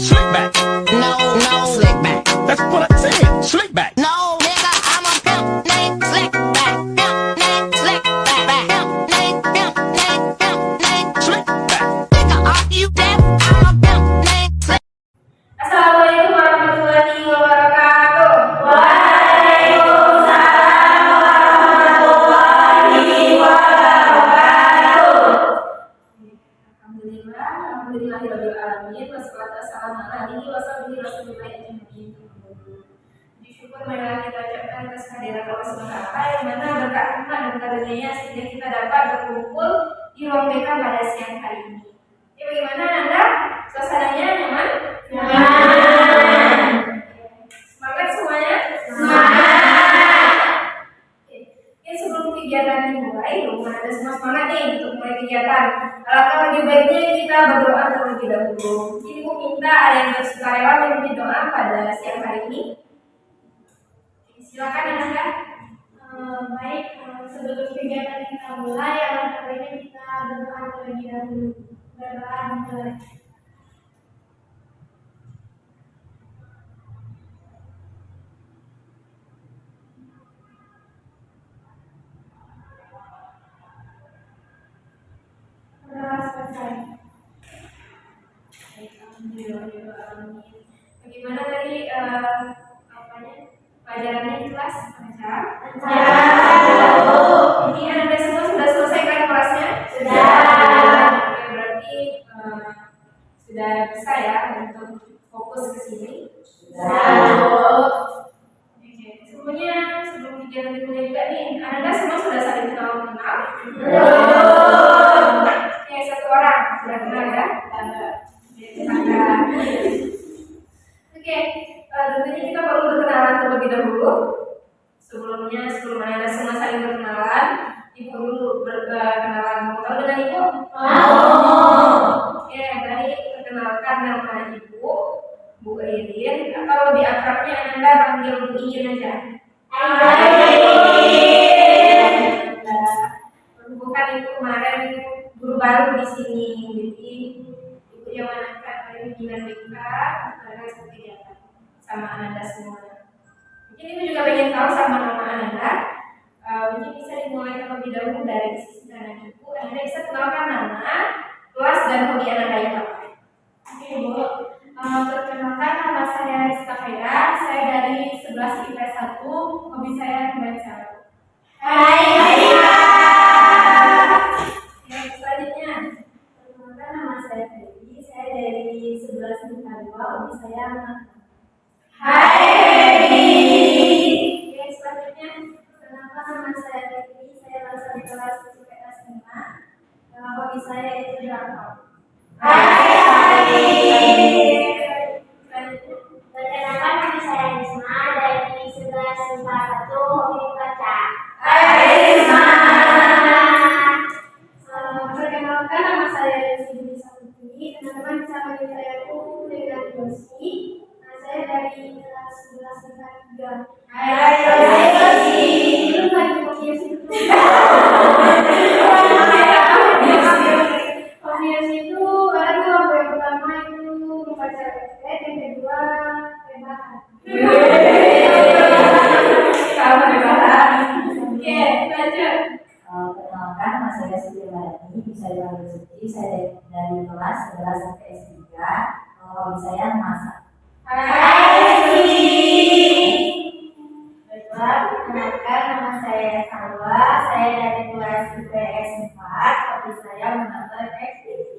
Slick back. No, slick back. That's what I said. Slick back. No, nigga, I'm a pimp named Slick back. Pimp named Slick back. Pimp named Slick back. Nigga, are you deaf? I'm a pimp named Slick. Assalamualaikum warahmatullahi wabarakatuh. Waalaikumsalam warahmatullahi wabarakatuh. Alhamdulillahirabbil alamin wassalatu wassalamu ala alihi washabihi rasulillah ajmain. Puji syukur marilah kita ucapkan atas kehadiran Allah SWT yang mana berkat rahmat dan karunia sehingga kita dapat berkumpul di ruang BK pada siang hari ini. Ya, bagaimana Anda? Suasananya nyaman? Semangat semuanya? Oke, sebelum kegiatan dimulai, ada semua semangat nih untuk mulai kegiatan. Alangkah lebih baiknya kita berdoa terlebih dahulu. Jadi Bu minta ada yang bersukarela memimpin doa pada siang hari ini. Silakan Anda. Baik, sebelum kegiatan kita mulai, alangkah baiknya kita berdoa terlebih dahulu. Berdoa dimulai. Berdoa selesai. Alhamdulillahirrahmanirrahim. Bagaimana tadi pelajarannya di kelas? Lancar? Ini Anda semua sudah selesaikan kelasnya? Sudah. Oke, berarti sudah bisa ya untuk fokus ke sini? Oke, semuanya sebelum kegiatan dimulai juga nih, Anda semua sudah saling kenal? Oke, satu orang sudah kenal ya? Oke, tentunya kita perlu berkenalan terlebih dahulu. Sebelum Anda semua saling berkenalan, Ibu dulu berkenalan. Mau tahu dengan Ibu? Oke, tadi perkenalkan nama Ibu, Bu Irin, atau lebih akrabnya Anda panggil Bu Iin aja. Bukan Ibu kemarin guru baru di sini, jadi Ibu yang menangkan dari pimpinan BK karena seperti apa sama Anda semua. Mungkin Ibu juga pengen tahu sama nama Anda. Mungkin bisa dimulai terlebih dahulu dari sisi kanan Ibu. Anda bisa kenalkan nama, kelas dan hobi Anda itu apa? Oke, Bu. Perkenalkan, nama saya Rizka Fera. Saya dari 11 IPS 1. Hobi saya membaca. Selanjutnya, Perkenalkan, nama saya Dewi. Saya dari 11 IPA 2. Hobi saya mengajar. Oke, selanjutnya, Perkenalkan, nama saya Dewi. Saya berasal dari kelas IPS 5. Hobi saya itu drakor. Perkenalkan, nama saya Risma dari 11 IPA 1. Hobi membaca. Perkenalkan, nama saya Yossi Saputri. Teman-teman bisa panggil saya Bu dengan Yossi. Saya dari kelas 11 IPA 3. Belum lagi Hobi Yossi itu. Hobi Yossi itu ada dua. Yang pertama itu membaca website, yang kedua rebahan. Oke, lanjut. Perkenalkan, nama saya Siti Marani, bisa dipanggil Siti. Saya dari kelas 11 IPS 3. Hobi saya masak. Perkenalkan, nama saya Salwa. Saya dari kelas IPS 4. Hobi saya menonton FTV.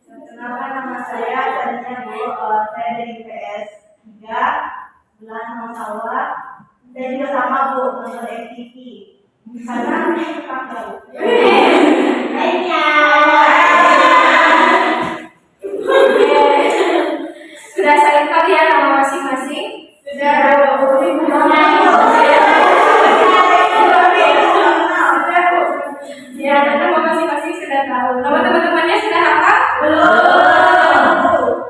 Perkenalkan, nama saya Tania Bu. Saya dari IPS 3. Bulan Nama Salwa. Saya juga sama Bu, nonton FTV. Karena saya suka tahu. Sudah saling tahu ya nama masing-masing? Sudah. Ya, nama masing-masing sudah tahu. Nama teman-temannya sudah hafal?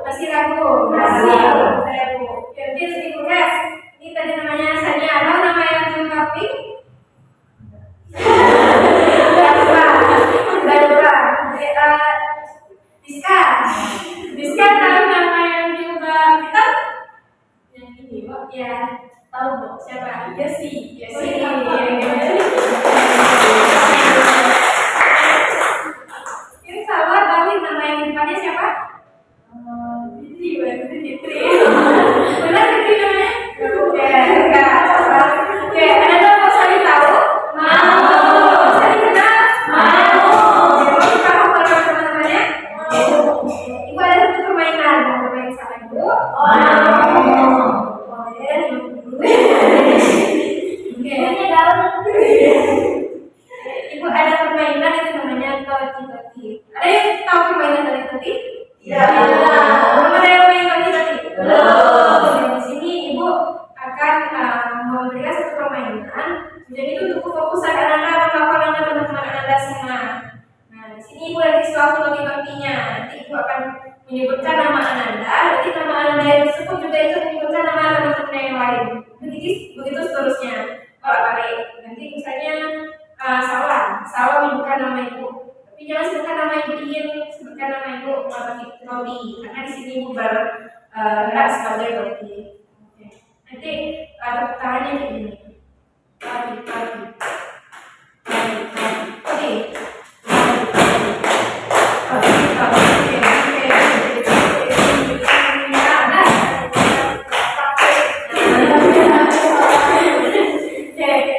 Masih ragu? Masih ragu. Ya, mungkin sedikit tes. Ini tadi namanya Sania. Tahu nama yang lengkapnya? Sudah lupa. tati. Ada yang tahu permainan tati? Tidak. Belum ada yang main tati? Belum. Di sini ibu akan memberikan satu permainan. Jadi itu untuk fokus anak-anak melakukan teman-teman Ananda semua. Nah, di sini ibu nanti selalu bagi-baginya. Nanti ibu akan menyebutkan nama Ananda. Nanti nama Ananda yang tersebut juga itu menyebutkan nama teman-teman yang lain. Begitu seterusnya. Kalau balik, nanti misalnya Salwa menyebutkan nama ibu. Tapi jangan sebutkan nama ibu Iin, sebutkan nama ibu Robi. Karena di sini ibu bergerak sebagai Robi. Nanti tepuk tangannya kayak gini. Pagi. Oke.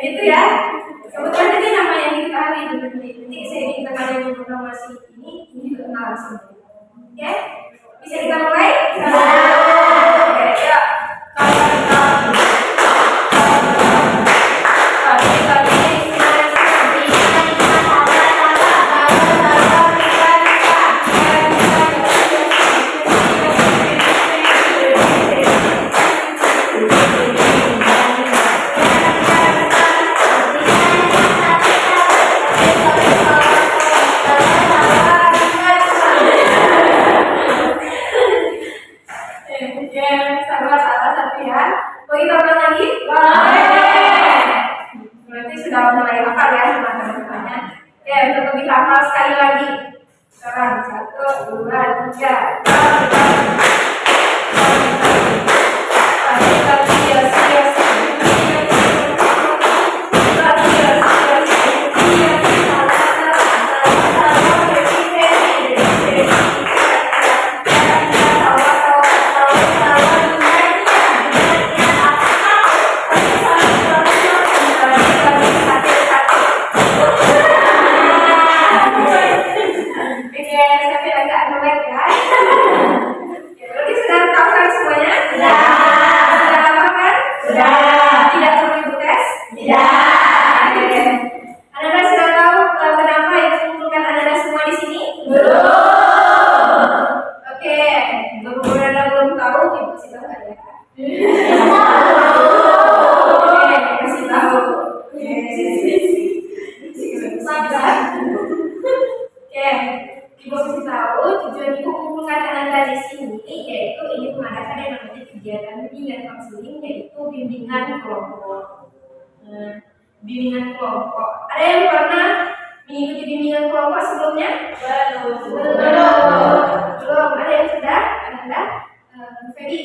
Gitu ya. Kebetulan ini nama yang diketahui nanti saya ingin kalian informasi ini juga kenal semua. Oke? Bisa kita mulai? Oke, yuk. Berarti sudah mulai hafal ya teman-temannya. Oke, untuk lebih hafal sekali lagi. Sekarang 1, 2, 3. Bimbingan kelompok. Ada yang pernah mengikuti bimbingan kelompok sebelumnya? Belum. Ada yang sudah? Anda? Feby,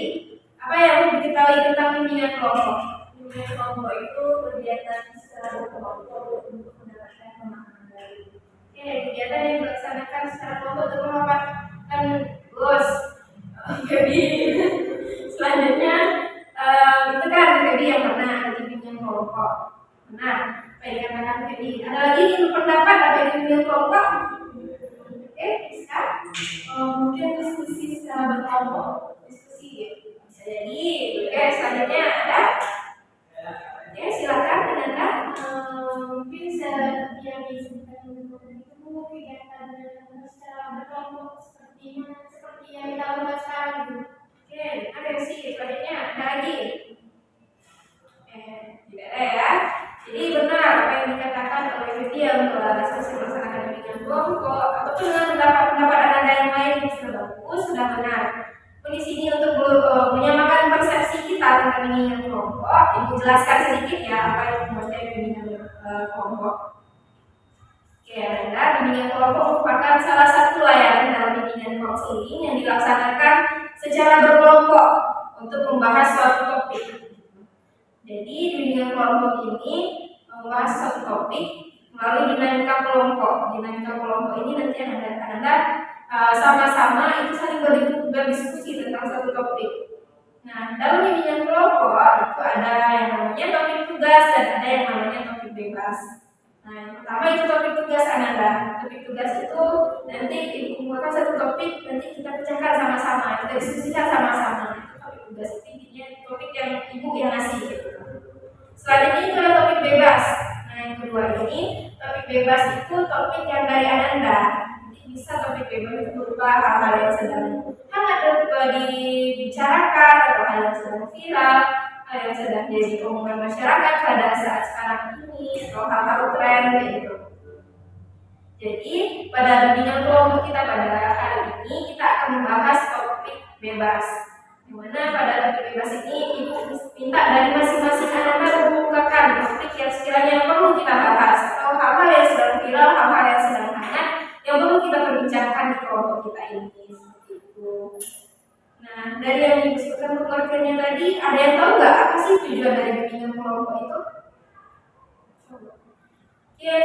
apa yang diketahui tentang bimbingan kelompok? Bimbingan kelompok itu kegiatan secara berkelompok untuk mendapatkan pemahaman baru. Oke, kegiatan yang dilaksanakan secara kelompok untuk mendapatkan goals. Feby. Selanjutnya itu kan Feby yang pernah di bimbingan kelompok. Nah, baik katakan Feby. Ada lagi yang pendapat apa yang bimbingan kelompok? Oke, bisa? Mungkin diskusi secara berkelompok. Diskusi bisa jadi. Oke, selanjutnya ada? Oke, silakan Ananda. Mungkin yang disebutkan itu kegiatan secara berkelompok seperti yang kita bahas sekarang. Oke, ada yang sih. Selanjutnya ada lagi. Tidak ada ya. Jadi benar apa yang dikatakan oleh Feby untuk selesai melaksanakan bimbingan kelompok ataupun dengan pendapat Ananda yang lain yang sudah bagus, sudah benar. Di sini untuk menyamakan persepsi kita tentang bimbingan kelompok, ibu jelaskan sedikit ya apa yang membuatnya bimbingan kelompok. Oke, Ananda, bimbingan kelompok merupakan salah satu layanan dalam bimbingan konseling yang dilaksanakan secara berkelompok untuk membahas suatu topik. Jadi bimbingan kelompok ini membahas suatu topik melalui dinamika kelompok. Dinamika kelompok ini nanti Ananda sama-sama itu saling berdiskusi tentang suatu topik. Nah, dalam bimbingan kelompok itu ada yang namanya topik tugas dan ada yang namanya topik bebas. Nah, yang pertama itu topik tugas Ananda. Topik tugas itu nanti dikumpulkan satu topik, nanti kita pecahkan sama-sama, kita diskusikan sama-sama. Itu topik tugas itu intinya topik yang ibu yang ngasih gitu. Selanjutnya itu adalah topik bebas. Nah, yang kedua ini topik bebas itu topik yang dari Ananda. bisa topik bebas itu berupa hal-hal yang sedang hangat dibicarakan atau hal yang sedang viral, hal yang sedang jadi omongan masyarakat pada saat sekarang ini atau hal-hal tren kayak gitu. Jadi pada bimbingan kelompok kita pada hari ini kita akan membahas topik bebas. Di mana pada topik bebas ini ibu minta dari masing-masing anak mengungkapkan topik yang sekiranya perlu kita bahas atau hal-hal yang sedang viral, hal-hal yang sedang hangat yang perlu kita perbincangkan di kelompok kita ini seperti itu. Nah, dari yang disebutkan pengertiannya tadi, ada yang tahu nggak apa sih tujuan dari bimbingan kelompok itu? Mungkin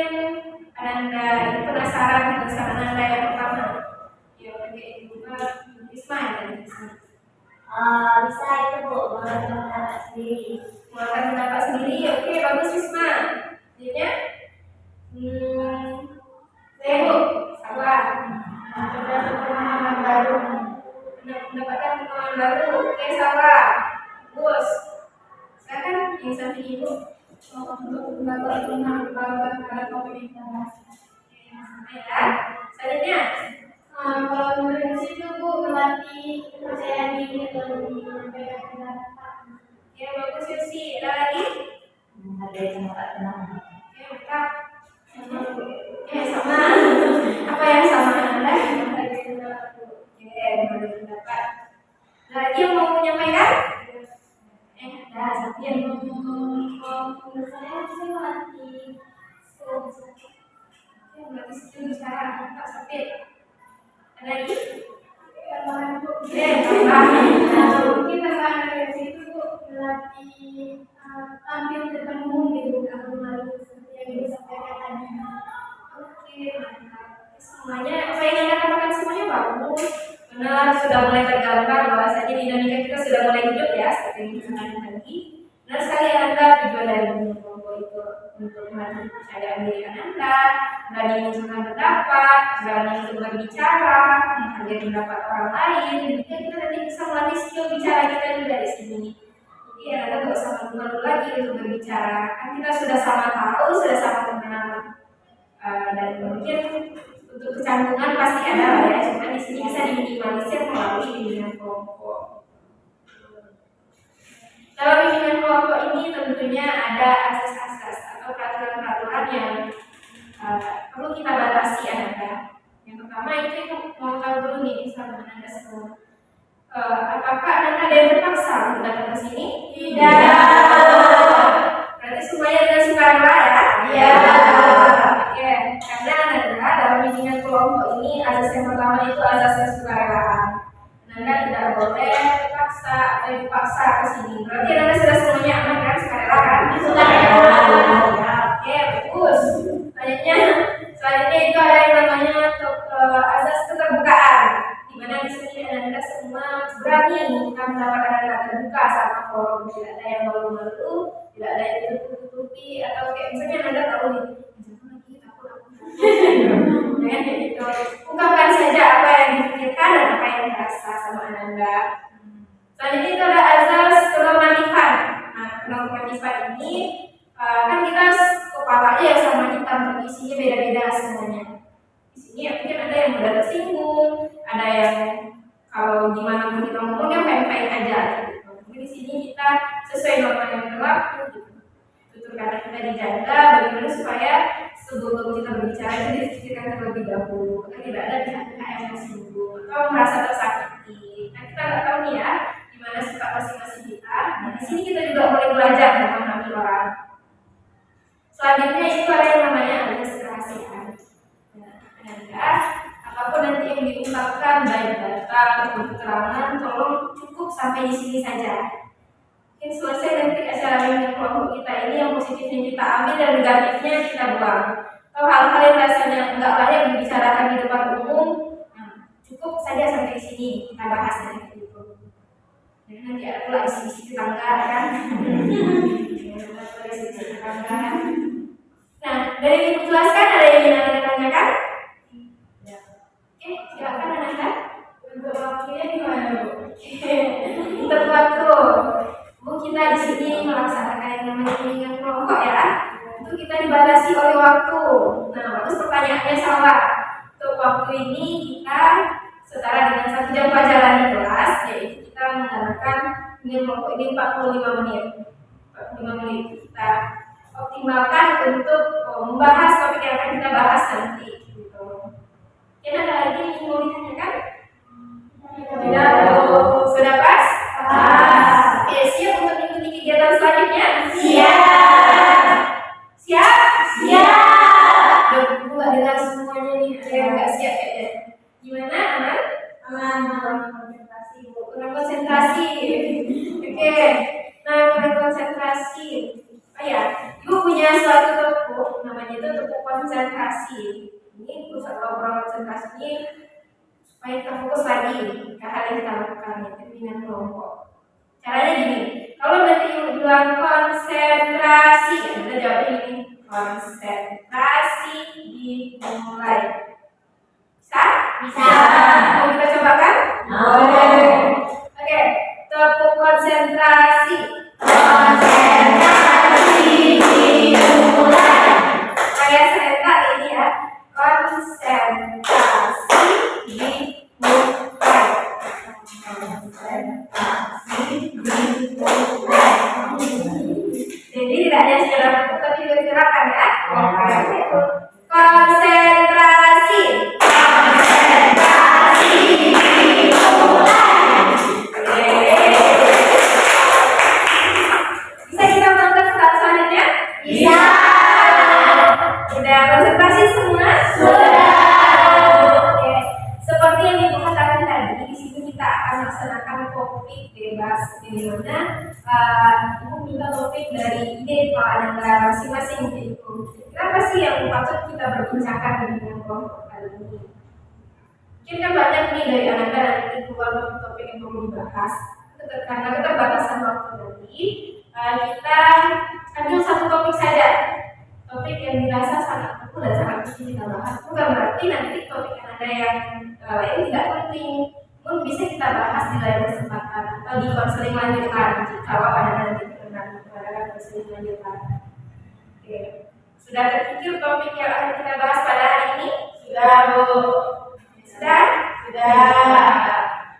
Anda ini penasaran dengan saran Anda yang pertama? Ya, kayak juga Isma ya tadi. Bisa itu Bu, mengeluarkan pendapat sendiri. Mengeluarkan pendapat sendiri, oke bagus Isma. Jadinya, saya Bu, sabar. Mendapatkan pemahaman baru. Mendapatkan pengalaman baru, oke sabar. Bagus. Sekarang yang samping Ibu. Untuk membawa terhadap topik ini. Ya, selanjutnya. Kalau menurut situ Bu, melatih kepercayaan diri dan menyampaikan pendapat. Ya bagus Yusi. Ada lagi? Menghargai tempat tenang. Ya mantap. Sama. Apa yang sama Anda? Menghargai pendapat. Ada lagi yang mau menyampaikan? Ada satu yang Menurut saya melatih berarti setuju sekarang tak sakit. Ada lagi? tambahan Bu. Tambahan. Mungkin tambahan dari situ Bu, melatih tampil di depan umum gitu, bukan malu seperti yang Ibu sampaikan tadi. Oke, mantap. Semuanya, apa yang Anda katakan semuanya bagus. Benar, sudah mulai tergambar bahwasanya dinamika kita sudah mulai hidup ya, seperti yang disampaikan tadi. Benar sekali Anda tujuan dari kelompok itu untuk melatih kepercayaan diri Anda, berani menunjukkan pendapat, berani untuk berbicara, menghargai pendapat orang lain. Jadi kita nanti bisa melatih skill bicara kita juga di sini. Jadi Anda tidak usah malu-malu lagi untuk berbicara. Kan kita sudah sama tahu, sudah sama kenal. Dan mungkin untuk kecanggungan pasti ada lah ya, cuma di sini bisa diminimalisir melalui bimbingan kelompok. Dalam bimbingan kelompok ini tentunya ada asas-asas atau peraturan-peraturan yang perlu kita batasi Anda. Yang pertama itu mau tahu dulu nih sama Anda semua. Apakah Anda ada yang terpaksa untuk datang ke sini? Tidak. Berarti semuanya dengan sukarela ya? Iya. Oke, karena Anda dalam bimbingan kelompok ini asas yang pertama itu asas kesukarelaan. Anda tidak boleh terpaksa atau dipaksa ke sini. Berarti Anda sudah semuanya aman kan? Sukarela kan? Sukarela. Oke, bagus. Selanjutnya itu ada yang namanya asas keterbukaan. Di mana di sini Anda semua berani mengungkapkan pendapat Anda terbuka sama forum. Tidak ada yang malu-malu, tidak ada yang ditutup-tutupi atau kayak misalnya Anda tahu nih, jangan lagi takut. Jangan kayak gitu. Ungkapkan saja apa yang dipikirkan dan apa yang dirasa sama Anda. Selanjutnya itu ada azas kenormatifan. Nah, kenormatifan ini kan kita kepalanya ya sama kita, isinya beda-beda semuanya. Di sini ya mungkin ada yang mudah tersinggung, ada yang kalau gimana pun kita ngomongnya fine-fine aja. Gitu. Tapi di sini kita sesuai norma yang berlaku. Gitu. Tutur kata kita dijaga, bagaimana supaya sebelum kita berbicara itu dipikirkan terlebih dahulu. Karena tidak ada pihak yang tersinggung atau merasa tersakiti. Nah kita nggak tahu nih ya gimana sifat masing-masing kita. Nah di sini kita juga mulai belajar memahami orang. Selanjutnya itu ada yang namanya asas kerahasiaan. Nah, apapun nanti yang diungkapkan baik data atau keterangan, tolong cukup sampai di sini saja. Mungkin selesai nanti acara bimbingan kelompok kita ini yang positifnya kita ambil dan negatifnya kita buang. Atau hal-hal yang rasanya enggak layak dibicarakan di depan umum, nah, cukup saja sampai sini kita bahas nanti itu. Jadi nanti ada pula isi-isi tetangga kan. Nah, dari yang dijelaskan ada yang ingin Anda tanyakan? Ya. Oke, silakan Anda. Untuk waktunya gimana Bu? Untuk waktu, Bu kita di sini melaksanakan yang namanya bimbingan kelompok ya. Itu kita dibatasi oleh waktu. Nah, bagus pertanyaannya salah. Untuk waktu ini kita setara dengan 1 jam pelajaran di kelas, yaitu kita menggunakan dengan kelompok ini 45 menit. 45 menit kita optimalkan untuk membahas topik yang akan kita bahas nanti. Gitu. Ada lagi yang mau ditanyakan? Tidak. Sudah pas? Oke, siap untuk mengikuti kegiatan selanjutnya? Siap. Siap? Siap. Ibu nggak dengar semuanya nih, ada yang nggak siap kayaknya. Gimana, aman? Aman. Konsentrasi, Bu. Kurang konsentrasi. Oke. Nah, kurang konsentrasi. Oh ya, Ibu punya suatu topik, namanya itu topik konsentrasi. Ini pusat kurang konsentrasi ini supaya kita fokus lagi ke hal yang kita lakukan, yaitu dengan kelompok. Caranya gini, kalau nanti Ibu bilang konsentrasi, kita jawab ini konsentrasi dimulai. Bisa? Bisa. Mau kita coba kan? Oke, tepuk konsentrasi. Konsentrasi dimulai. Saya serentak ini ya. Konsentrasi dimulai. Jadi tidak hanya secara bentuk tapi juga digerakkan ya. Konsentrasi. Konsentrasi dimulai. Bisa kita melakukan tahap selanjutnya? Bisa. Sudah konsentrasi semua? Sudah. Oke. Seperti yang Ibu katakan tadi, di sini kita akan melaksanakan topik bebas, di mana Ibu minta topik dari ide Pak Ananda masing-masing itu. Kenapa sih yang patut kita berbincangkan dengan kelompok kali ini? Mungkin kan banyak nih dari Ananda nanti keluar topik yang perlu dibahas. Karena keterbatasan waktu nanti, kita ambil satu topik saja. Topik yang dirasa sangat penting dan sangat penting kita bahas. Bukan berarti nanti topik yang ada yang lain tidak penting. Pun bisa kita bahas di lain kesempatan atau di konseling lanjutan kalau ada nanti berkenan konseling lanjutan. Oke. Sudah terpikir topik yang akan kita bahas pada hari ini? Sudah, Bu. Sudah? Sudah.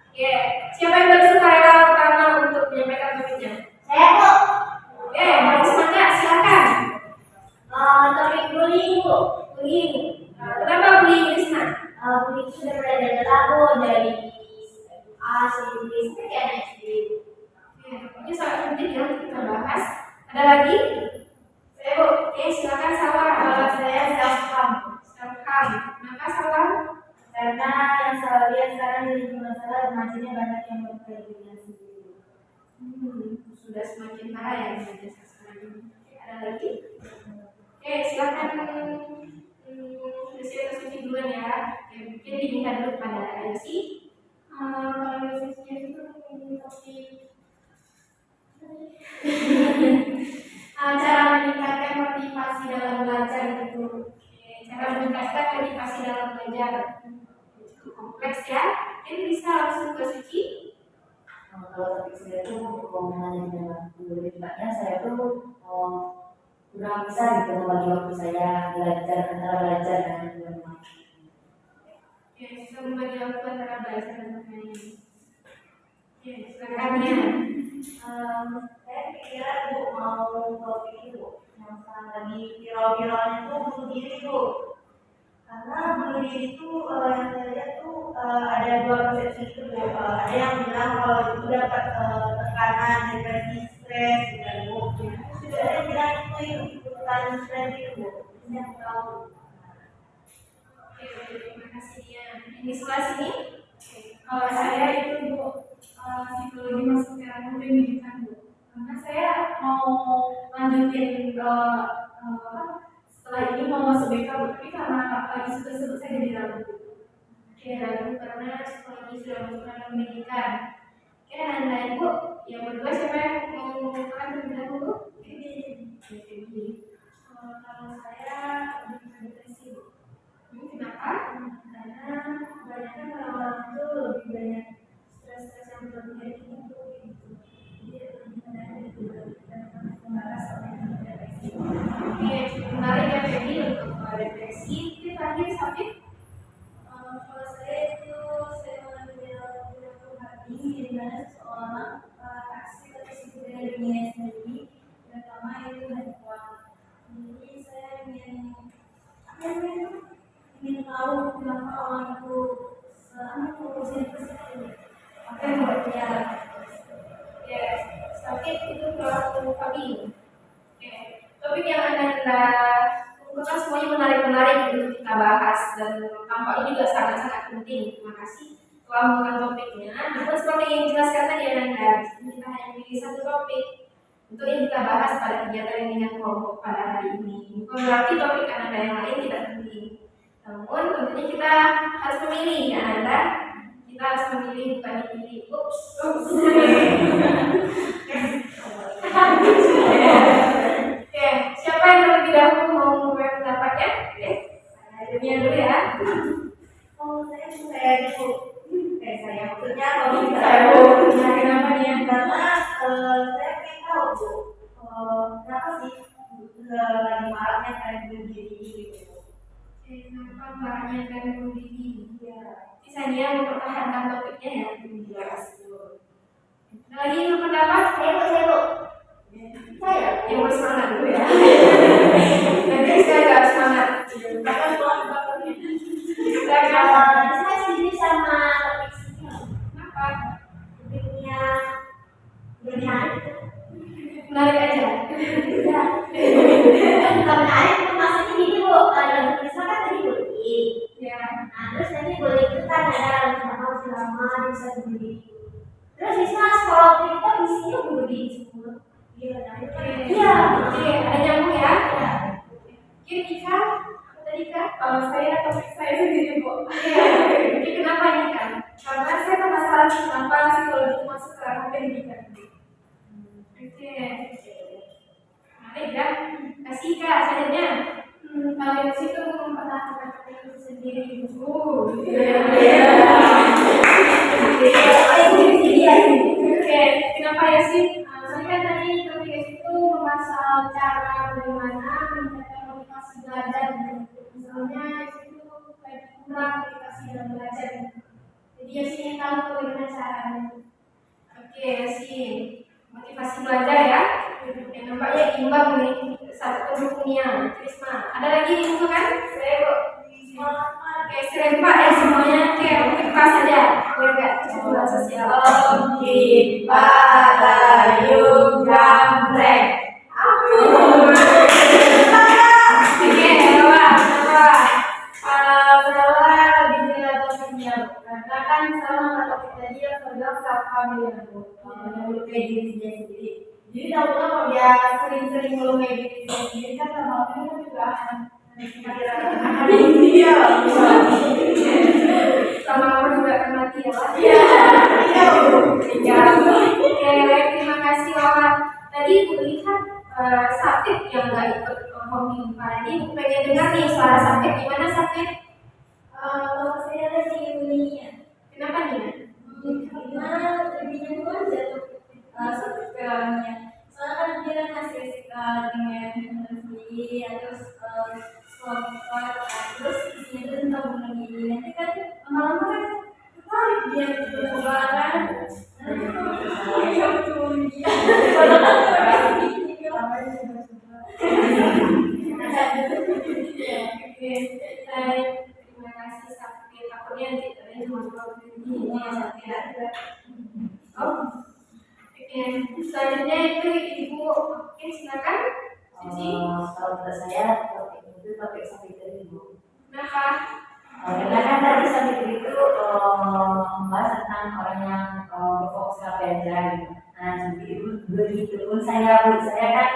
Oke. Siapa yang bersukarela pertama untuk menyampaikan topiknya? Saya, Bu. Oke, mau semangat, silakan. Topik bullying, Bu. Bullying. Kenapa bullying, Krisna? Bullying itu dari lagu dari A sampai sekian SD. Ini sangat penting ya untuk kita bahas. Ada lagi? Saya, Bu. Oke, silakan Sawar. Saya self-harm. Self-harm. Kenapa Sawar? Karena yang saya lihat sekarang di lingkungan saya remajanya banyak yang berkegiatan sendiri. Sudah semakin parah ya remaja sekarang ini. Ada lagi? Oke, silakan. Sudah suci duluan ya. Oke, mungkin diminta dulu pada Ayusi. Kalau sucinya itu ini topik cara meningkatkan motivasi dalam belajar gitu. Oke, cara meningkatkan motivasi dalam belajar. Cukup kompleks ya. Mungkin bisa langsung ke Suci. Kalau topik saya itu hubungan dengan waktu, tempatnya saya tuh kurang bisa gitu membagi waktu saya belajar antara belajar dan bermain. Oke, bisa membagi waktu antara belajar dan bermain. Oke, silakan ya. Saya pikiran Bu mau topik itu yang sekarang lagi viral-viralnya tuh bunuh diri Bu. Karena bunuh diri itu yang saya lihat tuh ada dua persepsi itu Bu. Ada yang bilang kalau itu dapat tekanan, depresi, stres gitu Bu. Terus juga ada yang bilang itu ikutan stres itu Bu. Ini yang tahu. Oke, terima kasih Dia. Yang di sebelah sini? Kalau saya itu Bu, psikologi masuk ke ilmu pendidikan Bu. Karena saya mau lanjutin setelah ini mau masuk BK Bu, tapi karena isu tersebut saya jadi ragu. Oke, ragu karena psikologi sudah masuk ke dalam pendidikan. Oke, dan lain Bu, yang berdua siapa yang mau mengumumkan terlebih dahulu? Kalau saya lebih ke depresi Bu. Kenapa? Karena kebanyakan orang-orang itu lebih banyak stres-stres yang berlebihan gitu. Jadi lebih menarik itu dan membahas soal depresi. Oke, cukup menarik ya Feby untuk depresi. Itu terakhir sampai bilang kawan itu fokusin ke situ. Apa yang membuatnya ya sakit itu pelaku kami. Oke, topik yang anda kemukakan semuanya menarik-menarik untuk kita bahas dan tampaknya juga sangat-sangat penting. Terima kasih telah mengangkat topiknya. Namun seperti yang dijelaskan tadi Anda, kita hanya memilih satu topik untuk yang kita bahas pada kegiatan yang dengan kelompok pada hari ini. Bukan berarti topik Anda yang lain tidak penting. Namun tentunya kita harus memilih ya Anda. Kita harus memilih bukan dipilih. Ups. Oke, siapa yang terlebih dahulu mau memberikan pendapatnya? Oke, saya Dunia dulu ya. Saya dulu. Saya maksudnya kalau Saya misalnya Bu. Nah, kenapa nih? karena saya pengen tahu Bu, kenapa sih lagi maraknya tren bunuh diri gitu. Kenapa maraknya tren bunuh diri? Sisanya mempertahankan topiknya ya. Jelas dulu. Lagi yang berpendapat? Saya Bu. Saya Yang bersemangat dulu ya. Nanti saya agak semangat. bahkan keluar-keluarnya. Saya Saya sendiri sama topik sini. kenapa? Topiknya menarik. Menarik aja. Menarik itu maksudnya gini Bu, yang tulisan kan tadi politik. Ya. Nah, terus nanti boleh itu kan ada ulama bisa bunuh diri. Terus bisa sekolah kita isinya bunuh diri semua. Iya, nah itu kan. Iya. Oke, ada nyambung ya. Kira-kira tadi kan kalau saya topik saya sendiri Bu. Jadi kenapa ini kan? Karena saya penasaran kenapa psikologi masuk ke ranah pendidikan. Oke. Menarik ya. Kasih Kak saja. Kalau di situ mempertahankan itu sendiri. Oke, kenapa ya sih? Soalnya kan tadi topik itu membahas cara bagaimana meningkatkan motivasi belajar. Misalnya itu kayak kurang motivasi dalam belajar. Jadi ya sih yang tahu bagaimana caranya. Oke, sih motivasi belajar ya. Yang nampaknya imbang nih satu pendukungnya. Krisma. Ada lagi di buku kan? Saya kok. Oke, serempak ya semuanya. Oke, mungkin pas saja. Enggak kesimpulan sosial. Kita layu gambreng. Oke, bahwa lebih jelas topiknya. Karena kan sama topik tadi yang tentang self confidence melukai diri sendiri. Jadi tahu kalau dia sering-sering melukai diri sendiri kan lama-lama kan juga akan iya, lama-lama juga akan mati ya Pak. Iya. Oke, terima kasih Wawan. Tadi Ibu lihat Sakit yang nggak ikut hobi Pak. Ini pengen dengar nih suara Sakit. Gimana Sakit? Kalau saya lagi belinya, Kenapa nih? karena lebihnya itu kan jatuh satu filmnya. Soalnya kan dia ngasih dengan energi, terus spot, terus isinya itu tentang bunuh diri. Nanti kan lama-lama kan tertarik dia gitu kebaran. Nanti tuh dia bunuh dia. Oke, baik. Terima kasih Sakit. Takutnya nanti cuma ini ya Sakit. Oh, oke. Selanjutnya itu Ibu. Oke, silakan. Cici. Kalau menurut saya topik itu topik sakit diri Bu. Kenapa? Karena kan tadi sakit diri itu membahas tentang orang yang berfokus ke apa aja gitu. Nah jadi begitu pun saya kan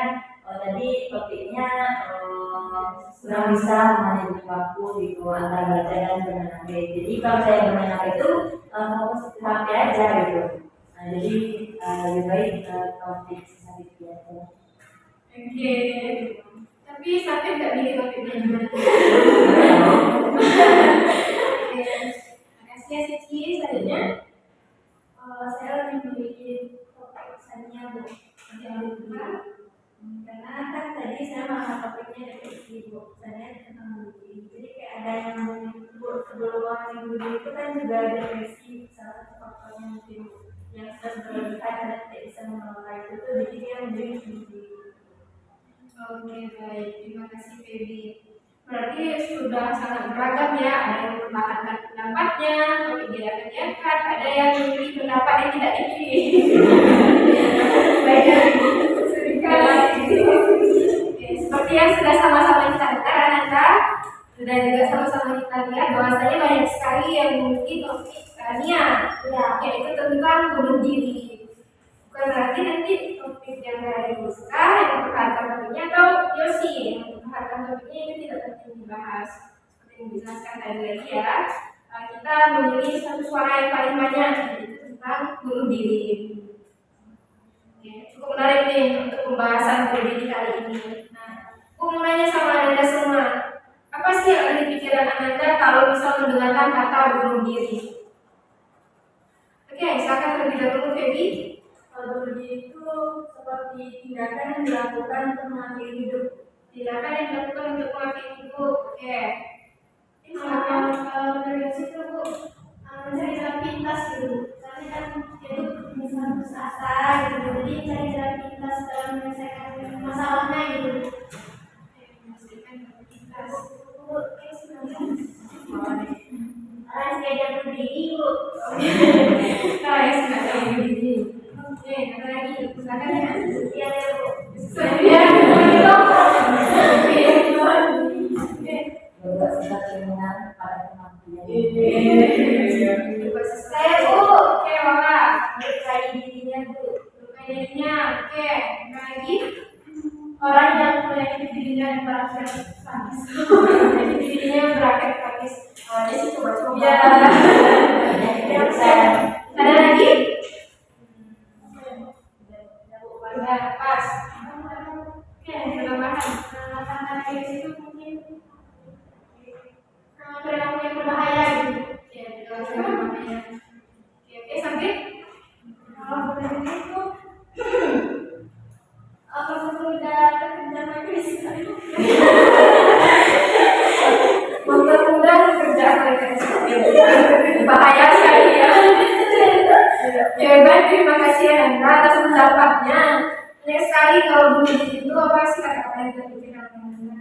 tadi topiknya kurang bisa memanage waktu gitu antara belajar dan bermain HP. Jadi kalau saya bermain HP itu fokus ke HP aja gitu. Nah jadi lebih baik topik sakit diri aja. Oke. Tapi Sakit nggak bikin topiknya gimana? Oke. Terima kasih ya Cici. Selanjutnya. Saya lebih memiliki topik misalnya Bu yang kedua, karena kan tadi saya malah topiknya depresi Bu, saya tentang bunuh diri. Jadi kayak ada yang Bu sebelum orang yang bunuh diri itu kan juga depresi, salah satu faktornya mungkin yang stres berlebihan dan tidak bisa mengelola itu tuh, jadi dia menjadi bunuh diri. Oke, baik. Terima kasih Feby. berarti sudah sangat beragam ya. Ada yang mempertahankan pendapatnya, tapi dia akan diangkat. Ada yang memilih pendapat yang tidak dipilih. Banyak seringkali. Oke, seperti yang sudah sama-sama kita dengar, Ananda, sudah juga sama-sama kita lihat bahwasanya banyak sekali yang mengikuti topik Tania, yaitu tentang bunuh diri. Bukan berarti nanti topik yang dari Muska yang mempertahankan topiknya atau Yosi yang mempertahankan topiknya itu tidak penting dibahas. Seperti yang dijelaskan tadi lagi ya, kita memilih satu suara yang paling banyak, yaitu tentang bunuh diri. Oke, cukup menarik nih untuk pembahasan bunuh diri kali ini. Nah, aku mau nanya sama Ananda semua, apa sih yang ada di pikiran Ananda kalau misal mendengarkan kata bunuh diri? Oke, silakan terlebih dahulu Feby. Kalau bunuh diri itu seperti tindakan yang dilakukan untuk mengakhiri hidup. Tindakan yang dilakukan untuk mengakhiri hidup. Oke. Kalau dari situ Bu, mencari jalan pintas gitu. Soalnya kan hidup bisa putus asa gitu. Jadi cari jalan pintas dalam menyelesaikan masalahnya gitu. Harus diajar berdiri Bu. Harus diajar berdiri. Oke, ada lagi. Silakan ya. Iya ya Bu. Saya Berbuat sesuatu yang benar pada kematian. saya Bu. Oke, Bapak. Lukai dirinya Bu. Lukai dirinya. Oke, ada lagi. Orang yang menyakiti dirinya dan berakhir sadis. Jadi dirinya berakhir tragis. Dia sih coba-coba. Ya. Ada lagi? Udah pas. Oke, penambahan. Karena dari situ mungkin perilaku yang berbahaya gitu. Ya, perilaku yang berbahaya. Oke, sampai Kalau dari itu apa sudah terkenal lagi mudah-mudahan kerja mereka bahaya sekali ya. Ya baik, terima kasih Ananda atas pendapatnya. Banyak sekali kalau bunuh diri itu apa sih kata-kata yang terpikirkan Ananda?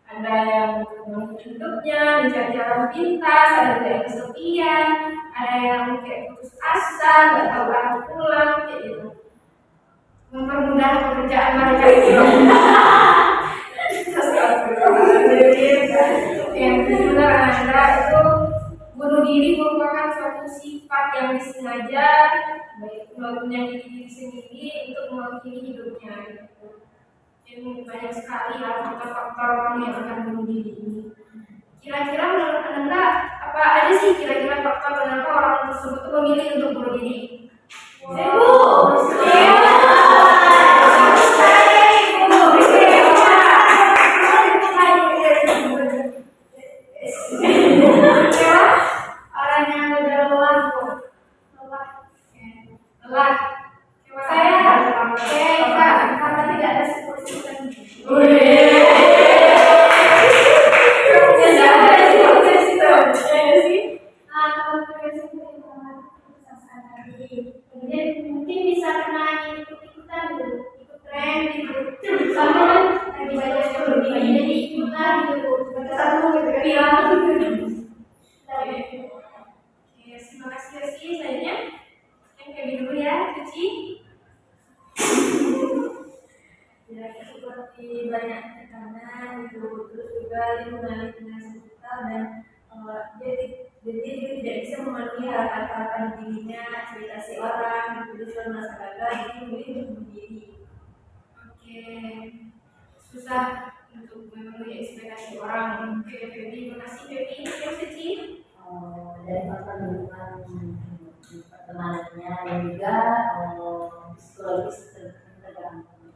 Ada yang untuk hidupnya, mencari jalan pintas, ada juga yang kesepian, ada yang kayak putus asa, nggak tahu arah pulang, kayak gitu. Mempermudah pekerjaan mereka itu. Yang benar Ananda itu bunuh diri merupakan suatu sifat yang disengaja baik menyakiti diri sendiri untuk mengakhiri hidupnya. Jadi banyak sekali ya faktor-faktor orang yang akan bunuh diri ini. Kira-kira menurut Ananda apa aja sih kira-kira faktor kenapa orang tersebut memilih untuk bunuh diri? Orang yang udah lelah kok. Lelah. Saya karena tidak ada support system. Tidak ada support system. Ya sih. kalau dari situ kemudian mungkin bisa kena ikut-ikutan gitu, ikut tren gitu. Soalnya kan lagi banyak yang berbeda jadi ikutan gitu. Satu gitu kan. Oke, terima kasih Yosi. Selanjutnya yang kayak dulu ya, Cuci. Ya, seperti banyak tekanan gitu, terus juga lingkungan sekitar dan dia juga tidak bisa memenuhi harapan-harapan dirinya, ekspektasi orang, terus merasa gagal, jadi memilih untuk bunuh diri. Oke, susah untuk memenuhi ekspektasi orang. Oke, Feby, terima kasih Feby. Yang Cuci. Dari faktor lingkungan pertemanannya dan juga psikologis terganggu.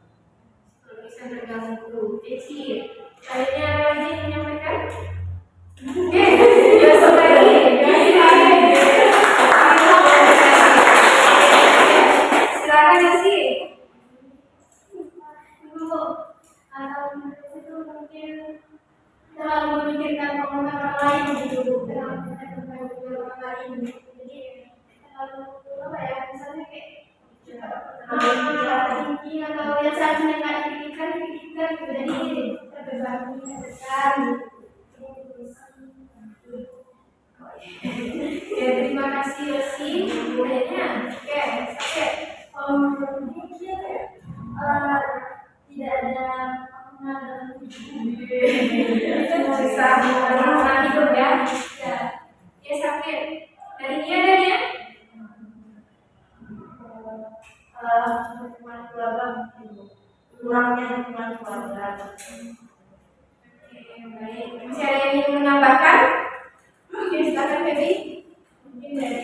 Kalau bisa terganggu, Cuci. Kayaknya ada lagi yang menyampaikan? Oke, biasa lagi. Silakan Yosi. Dulu, atau itu mungkin terlalu memikirkan komentar orang lain gitu, terlalu memikirkan orang lain. Jadi terlalu apa ya, misalnya kayak tinggi atau yang seharusnya nggak dipikirkan gitu. Jadi terganggu, tertekan gitu. Oke, terima kasih Yosi. Kayaknya, oke, oke. Mungkin ya, tidak ada pengaruh Susah mengenal hidup ya. ya. Ya sakit. Dari dia ada dia. Hubungan keluarga mungkin Bu. Kurangnya hubungan keluarga. Oke, baik. Masih ada yang ingin menambahkan? Oke, silakan Feby. Mungkin dari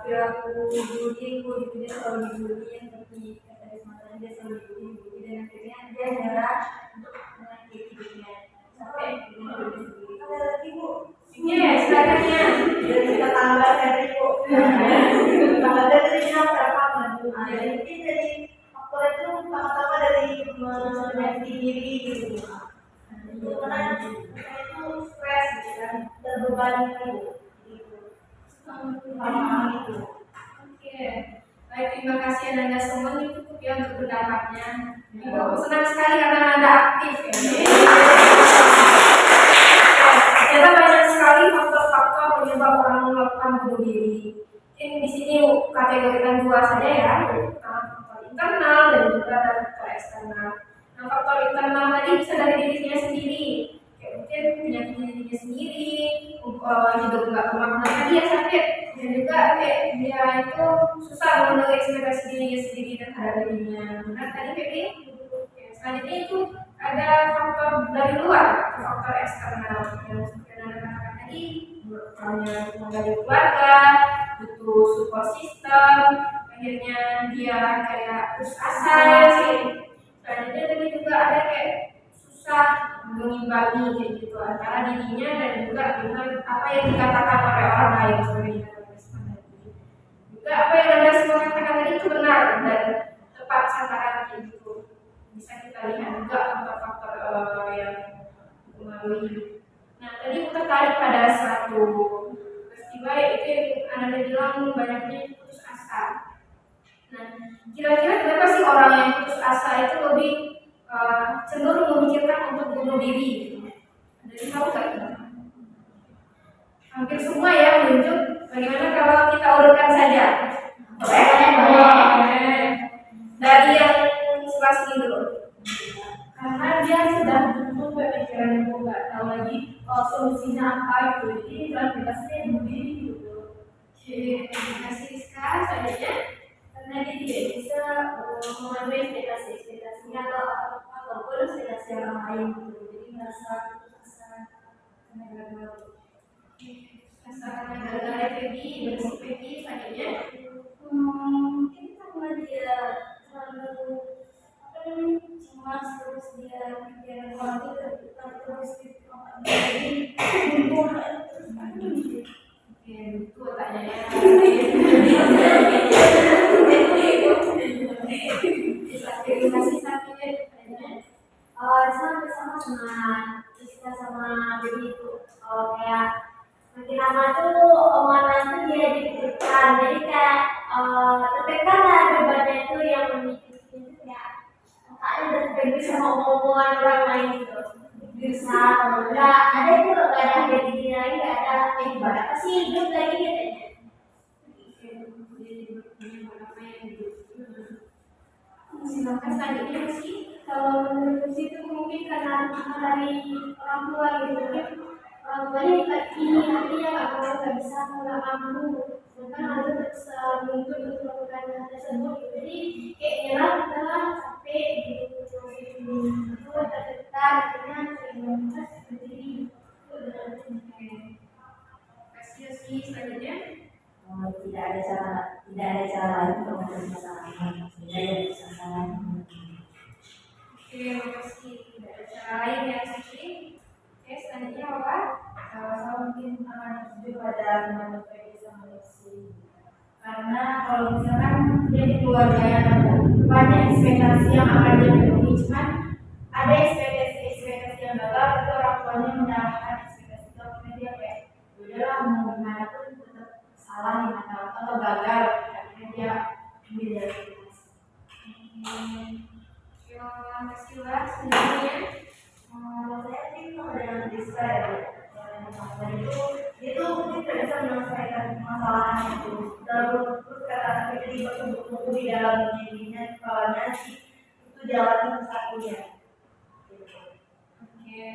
perilaku bullying, dia selalu dibully, yang seperti kata Ismail, dia selalu dibully dan akhirnya dia nyerah untuk mengakhiri hidupnya sampai dengan diri sendiri. Ada lagi Bu? Iya, silakan ya. Jadi tetangga saya Bu. Tetangga saya tadi bilang terpapar Bu. Jadi mungkin dari faktor itu pertama-tama dari menyakiti diri gitu Bu. Itu karena saya itu stres gitu kan, terbebani gitu. Paham itu. Oke. Baik, terima kasih Anda semua. Ini cukup ya untuk pendapatnya. Ibu senang sekali karena Anda aktif ya. Ternyata banyak sekali faktor-faktor penyebab orang melakukan bunuh diri. Mungkin di sini kategorikan dua saja ya, yaitu faktor internal dan juga ada faktor eksternal. Nah, faktor internal tadi bisa dari dirinya sendiri, kayak mungkin penyakit dirinya sendiri, hidup nggak bermakna tadi ya sakit, dan juga kayak dia itu susah memenuhi ekspektasi dirinya sendiri terhadap dirinya. Benar tadi Febri? Selanjutnya itu ada faktor dari luar, faktor eksternal yang seperti yang Anda katakan tadi, misalnya dari keluarga, butuh support system, akhirnya dia kayak putus asa ya sih. Selanjutnya tadi juga ada kayak susah mengimbangi kayak gitu antara dirinya dan juga dengan apa yang dikatakan oleh orang lain seperti yang juga apa yang Anda semua katakan tadi itu benar dan tepat sasaran kayak gitu. Bisa kita lihat juga faktor-faktor yang mempengaruhi. Nah, tadi aku tertarik pada satu peristiwa yaitu yang Anda bilang banyaknya putus asa. Nah, kira-kira kenapa sih orang yang putus asa itu lebih cenderung memikirkan untuk bunuh diri? Ada yang tahu nggak? Hampir semua ya menunjuk. Bagaimana kalau kita urutkan saja? Dari yang sebelah sini dulu. Karena dia sudah tutup pemikiran yang nggak tahu lagi solusinya apa gitu, jadi jalan bebasnya yang begini gitu. Oke, terima kasih Rizka. Selanjutnya, Karena dia tidak bisa memenuhi ekspektasinya atau apapun ekspektasi orang lain gitu, jadi merasa putus asa karena gagal. rasakan gagal Feby, bersih Feby. Selanjutnya, Mungkin karena dia selalu cemas, terus dia pikiran orang itu terus gitu, jadi terus oke, itu otaknya ya. Terima kasih selanjutnya. sama Rizka sama Dewi itu kayak makin lama tuh omongan tuh dia dipikirkan, jadi kayak tertekan lah bebannya itu yang memikirkan itu kayak kakaknya udah terpenuhi sama omongan orang lain gitu. Bisa atau enggak ada itu nggak ada diri lagi, nggak ada buat apa sih hidup lagi katanya. Silakan selanjutnya sih. Kalau menurut itu mungkin karena dari orang tua gitu, mungkin orang tuanya kayak ini artinya nggak bisa nggak mampu, bahkan harus bisa menuntut untuk melakukan hal tersebut gitu. Jadi kayak nyerah kita capek gitu, itu tertekan akhirnya terlibat sendiri. Kasih sih selanjutnya. Tidak ada cara lain untuk mencari masalahnya. Tidak ada kesalahan. Oke, makasih. Tidak ada cara lain ya Sisi. Oke, selanjutnya apa? Saya mungkin akan setuju pada pendapat Feby sama Lexi. Karena kalau misalkan dia di keluarga yang banyak ekspektasi yang akan dia penuhi, cuman ada ekspektasi yang gagal, tapi orang tuanya menyalahkan ekspektasi itu, akhirnya dia kayak udahlah mau gimana pun tetap salah di mata atau gagal, akhirnya dia ambil dari itu. Terima kasih lah. Selanjutnya. Saya sih kalau dengan Rizka ya, Bu. Yang itu mungkin tidak permasalahan itu. Terus kata jadi bertumbuh di dalamnya jadinya kepalanya sih itu jalan satu-satunya. Oke,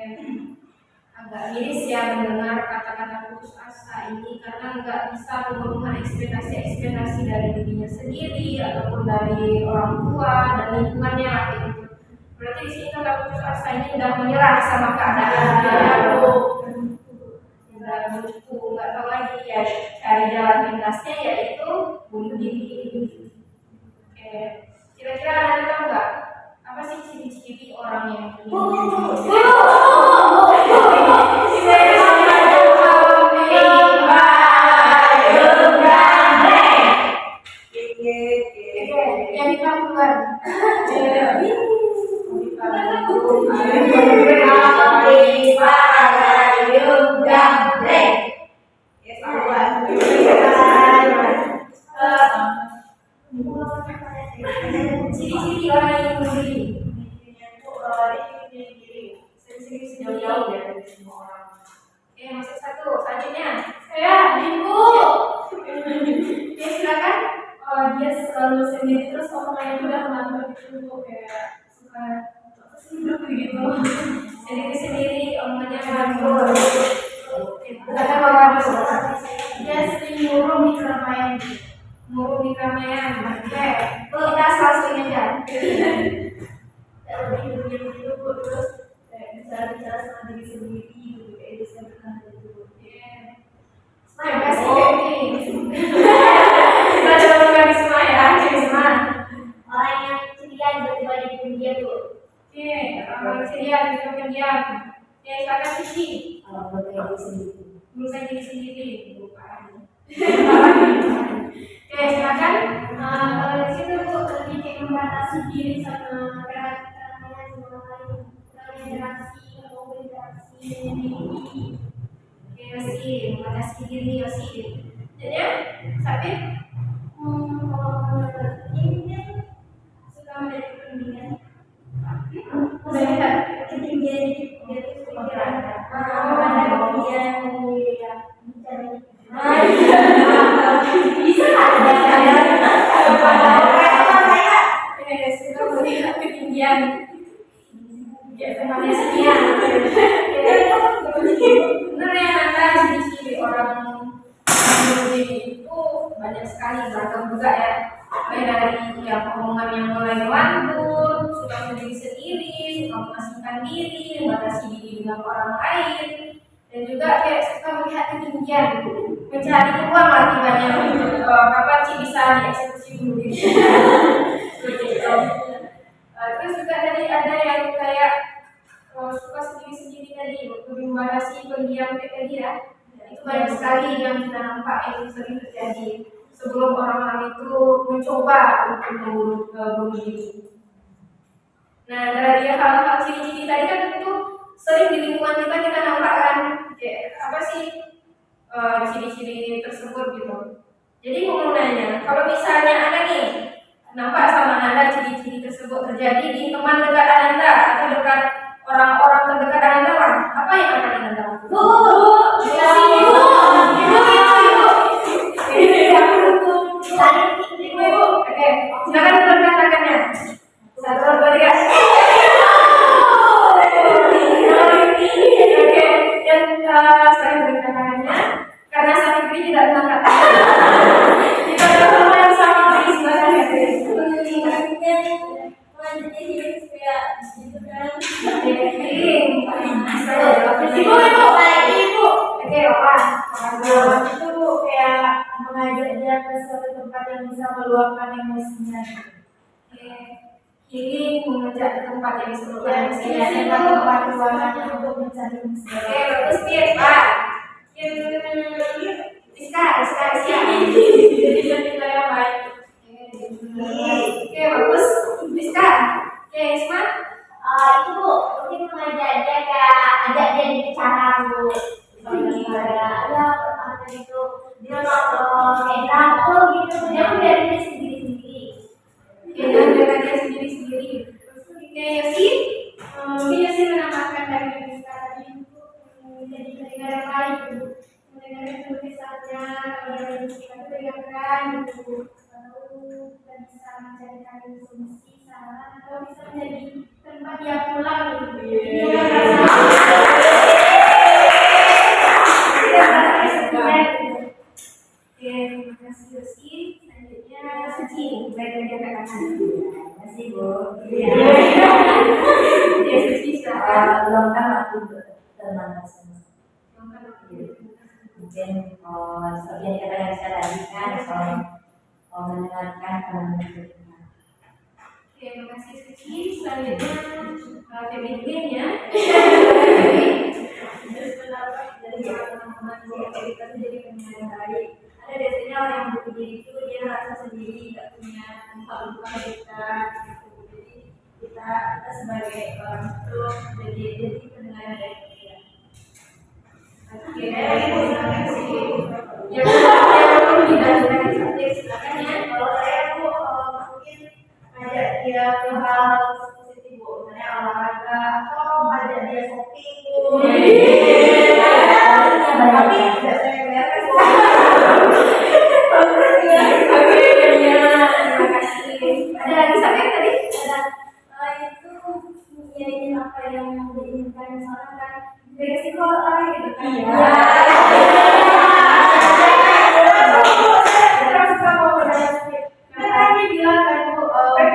agak miris ya mendengar kata-kata putus asa ini karena nggak bisa memenuhi ekspektasi dari dirinya sendiri ataupun dari orang tua dan lingkungannya gitu. Berarti di sini kata putus asa ini udah menyerah sama keadaan, udah buntu, nggak tahu lagi ya cari jalan pintasnya yaitu bunuh diri. Oke, kira-kira ada tahu nggak apa sih ciri-ciri orang yang yang dilakukan ciri-ciri orang yang bunuh diri. Ciri-ciri sejauh-jauh ya dari semua orang. Oke, masuk satu. Selanjutnya, saya Ibu. Oke, silakan. Dia selalu sendiri terus omongannya udah mantap gitu, kayak suka apa sih gitu. Sendiri-sendiri omongannya ngantur. Kata bawa dia sering murung di keramaian. Oke, kita selesai aja. Terus bicara sama diri sendiri gitu, kayak bisa bertahan gitu. Smile, kasih baby. Kita coba Risma ya, Risma. Orang yang ceria tiba-tiba di dunia tuh. Oke, orang ceria tiba-tiba pendiam. Oke, silakan Sisi. Bukan diri sendiri, bukan. Oke, silakan. Kalau di situ Bu lebih kayak membatasi diri sama keramaian sama lain. Interaksi, mau berinteraksi dengan diri. Oke, Yosi, membatasi diri Yosi. Jadi, Sabit. Kalau menurut ini suka menjadi ketinggian. Melihat Ketinggian dia tuh pikiran. ada ketinggian dia mencari. bisa ada saya suka melihat ketinggian. Ya, temannya sekian. Benar ya, Nanda, ciri-ciri orang bunuh diri itu banyak sekali, beragam juga ya. Mulai dari yang omongan yang mulai ngelantur, suka sendiri-sendiri, suka mengasingkan diri, membatasi diri dengan orang lain, dan juga kayak suka melihat ketinggian, mencari uang lagi banyak untuk kapan sih bisa dieksekusi bunuh diri. Seperti itu. Terus juga tadi ada yang kayak suka sendiri-sendiri tadi, membatasi pendiam kayak tadi ya. Itu banyak sekali yang kita nampak itu sering terjadi sebelum orang-orang itu mencoba untuk bunuh diri. Nah, dari hal-hal ciri-ciri tadi kan tentu sering di lingkungan kita nampak kan, apa sih ciri-ciri tersebut gitu. Jadi mau nanya, kalau misalnya ada nih nampak sama Anda ciri-ciri tersebut terjadi di teman dekat Anda atau dekat orang-orang terdekat Anda, apa yang akan Anda lakukan? Ibu. Oke, silakan berkatakannya. 1, 2, 3. Oke, dan saya berkatakannya karena saya tidak mengangkat. Kita bertemu yang sama di sebelah Ibu. Oke, itu kayak mengajak dia ke suatu tempat yang bisa meluapkan emosinya. Ini mengajak ke tempat yang meluapkan emosinya, tempat ruangan untuk mencari emosinya. Oke, bagus Pak. Rizka, jadi kita yang baik. Oke, bagus Rizka. Oke, Isma. Itu Bu, mungkin mengajak dia ajak dia bicara Bu. Ada apa gitu, dia nonton kayak drakor gitu, dia udah dia sendiri-sendiri. Jangan dengan dia sendiri-sendiri. Oke, Yosi. Mungkin Yosi menambahkan dari Rizka tadi untuk Jadi negara baik Bu, negara itu misalnya kalau kita dengarkan gitu, lalu kita bisa mencarikan solusi saran atau bisa menjadi tempat dia pulang gitu. Jadi dia merasa kesepian gitu. Oke, terima kasih Yosi. Selanjutnya Suci, baik lagi kakak. Terima kasih Bu. Iya. Ya Suci silakan. Luangkan waktu untuk teman semua. Lengkap waktu. Mungkin seperti yang dikatakan saya tadi kan, mendengarkan teman kita. Oke, terima kasih Suci. Selanjutnya Feby Green ya. Terus pendapat dari teman-teman di kita itu jadi pendengar yang baik. Ada biasanya orang yang berpikir itu dia merasa sendiri, tidak punya tempat untuk cerita gitu. Jadi kita sebagai orang itu jadi pendengar yang baik. Oke, terima kasih. Yang tidak subjek silakan ya. Kalau saya tuh mungkin ngajak dia ke hal positif Bu, misalnya olahraga atau ngajak dia shopping Bu. Tapi tidak saya kelihatan Bu. Oke, ya, terima kasih. Ada lagi sampai tadi? Itu menyayangi apa yang diinginkan, misalkan kan dari sekolah gitu kan. Terus kamu berdasarkan kan dia bilang kan Bu,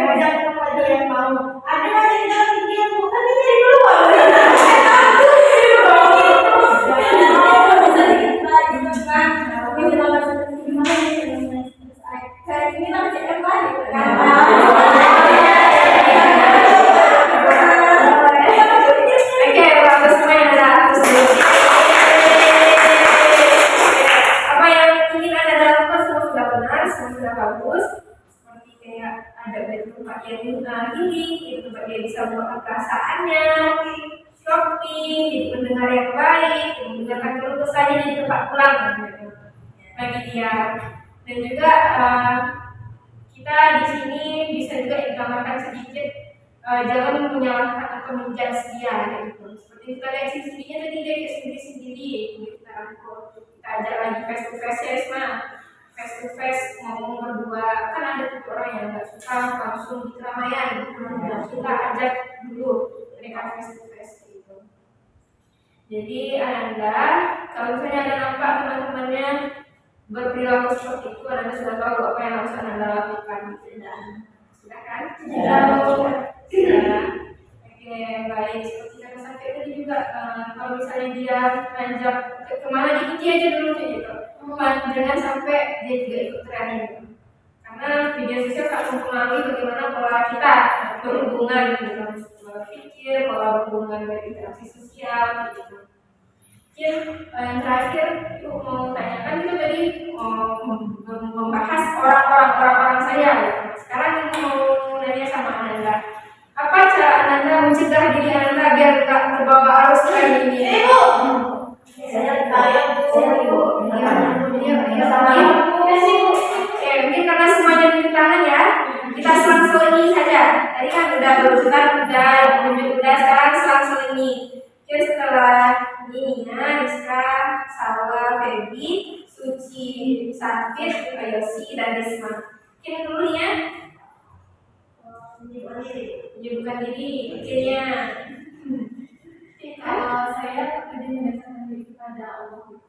ngajak tempat dia yang mau. Ada aja kita pikir Bu, kan dia jadi keluar. Oke, bagus semua yang ada aku sendiri. Apa yang ingin Anda lakukan semua sudah benar, semua sudah bagus. Seperti kayak ada tempat yang healing, itu tempat dia bisa meluapkan perasaannya, shopping, jadi pendengar yang baik, mendengarkan keluh kesahnya di tempat pulang gitu, bagi dia. Dan juga kita di sini bisa juga digambarkan sedikit, jangan menyalahkan atau menjudge dia gitu. Seperti kita lihat sendirinya tadi dia kayak sendiri-sendiri gitu. Kita rangkul, kita ajak lagi face to face ya Isma, face to face ngomong berdua. Kan ada tuh orang yang nggak suka langsung di keramaian gitu. Kita ajak dulu mereka face to face gitu. Jadi Anda kalau misalnya Anda nampak teman-temannya berperilaku seperti itu, Anda sudah tahu apa yang harus Anda lakukan. Sudah kan? Sudah. Oke, baik. Seperti yang sampai tadi juga, kalau misalnya dia ngajak kemana, ikuti aja dulu kayak gitu. Jangan sampai dia juga ikut tren gitu. Karena media sosial sangat mempengaruhi bagaimana pola kita berhubungan gitu, pola pikir, pola berhubungan berinteraksi sosial gitu. Mungkin yang terakhir itu mau tanyakan itu tadi membahas orang-orang saya gitu. Sekarang ini mau nanya sama Ananda, apa cara Ananda mencegah diri Ananda biar nggak terbawa arus tren ini? Ibu, Saya Ibu, iya sama Ibu. Oke, mungkin karena semuanya di tangan ya, kita selang-selingi saja. Tadi kan udah berusukan, udah menunjuk, udah sekarang selang-selingi. Oke, setelah ini ya, Rizka, Salwa, Feby, Suci, Safir, Yosi, dan Risma. Mungkin dulu ya, menyebutkan diri, kecilnya. Kalau saya lebih mendekatkan diri kepada Allah.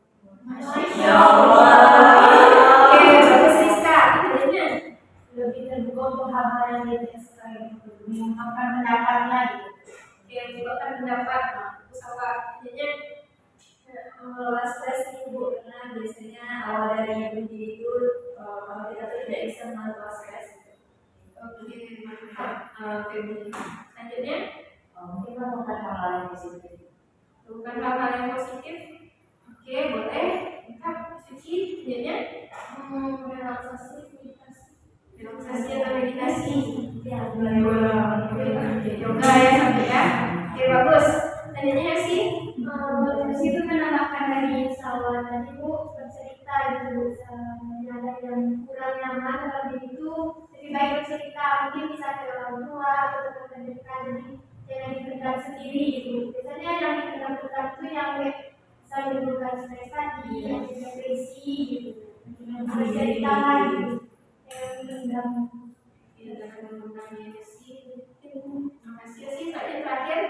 Masya Allah. Oke, bagus Rizka, kecilnya. Lebih terbuka untuk hal-hal yang dia sukai, Mengungkapkan pendapatnya gitu. Oke, menyebutkan pendapat. Salwa, kecilnya. mengelola stres nih Bu, karena biasanya awal dari berdiri itu kalau kita tuh tidak bisa mengelola stres. Oke, mantap. Feby. Selanjutnya, mungkin melakukan hal-hal yang positif. bukan hal-hal yang positif. Oke, boleh. Mantap. Suci, selanjutnya. Relaksasi, meditasi. Relaksasi atau meditasi. Ya, Yoga ya sampai ya. Oke, bagus. Selanjutnya sih. Terus itu menambahkan dari Salwa tadi Bu, bercerita gitu, ada yang kurang nyaman dalam diri itu lebih baik bercerita, mungkin bisa ke orang tua atau teman terdekat, jadi jangan dipendam sendiri gitu. Biasanya yang dipendam itu yang bisa menimbulkan stres tadi, yang depresi gitu. bisa ditambahin yang undang. Ya, dengan mengundang sih. Makasih sih tadi terakhir.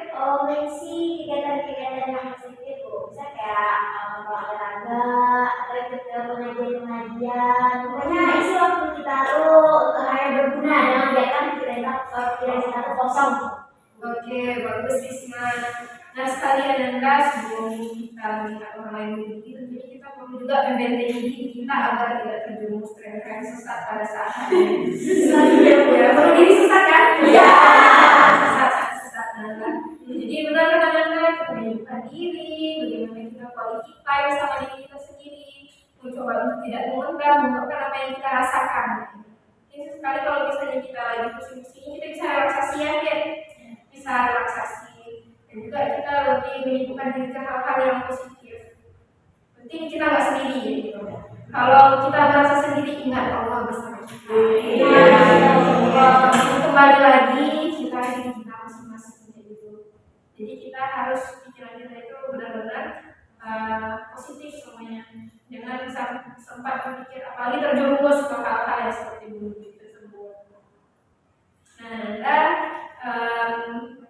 Mensi kegiatan-kegiatan yang positif Bu, bisa kayak olahraga atau ikut ke pengajian-pengajian. Pokoknya isi waktu kita tuh untuk hal yang berguna, jangan biarkan pikiran kita tuh kosong. Oke, bagus Risma. Nah sekalian Anda sebelum kita melihat orang lain begitu, jadi kita perlu juga membentengi diri kita agar tidak terjerumus tren-tren sesat pada saat hari. Ya, perlu diri sesat kan? Iya. Sesat Anda. Jadi benar-benar Anda kita menyembuhkan diri, bagaimana kita quality time sama diri kita sendiri, mencoba untuk tidak mengungkapkan apa yang kita rasakan. Ini sekali kalau misalnya kita lagi pusing-pusing, kita bisa relaksasi ya, bisa relaksasi. Dan juga kita lebih menyibukkan diri ke hal-hal yang positif. Penting kita nggak sendiri gitu. Kalau kita merasa sendiri, ingat Allah bersama kita. Kembali lagi kita diri kita masing-masing gitu. Jadi kita harus pikiran kita itu benar-benar positif semuanya. Jangan sempat berpikir apalagi terjerumus ke hal-hal yang seperti dulu tersebut. Nah,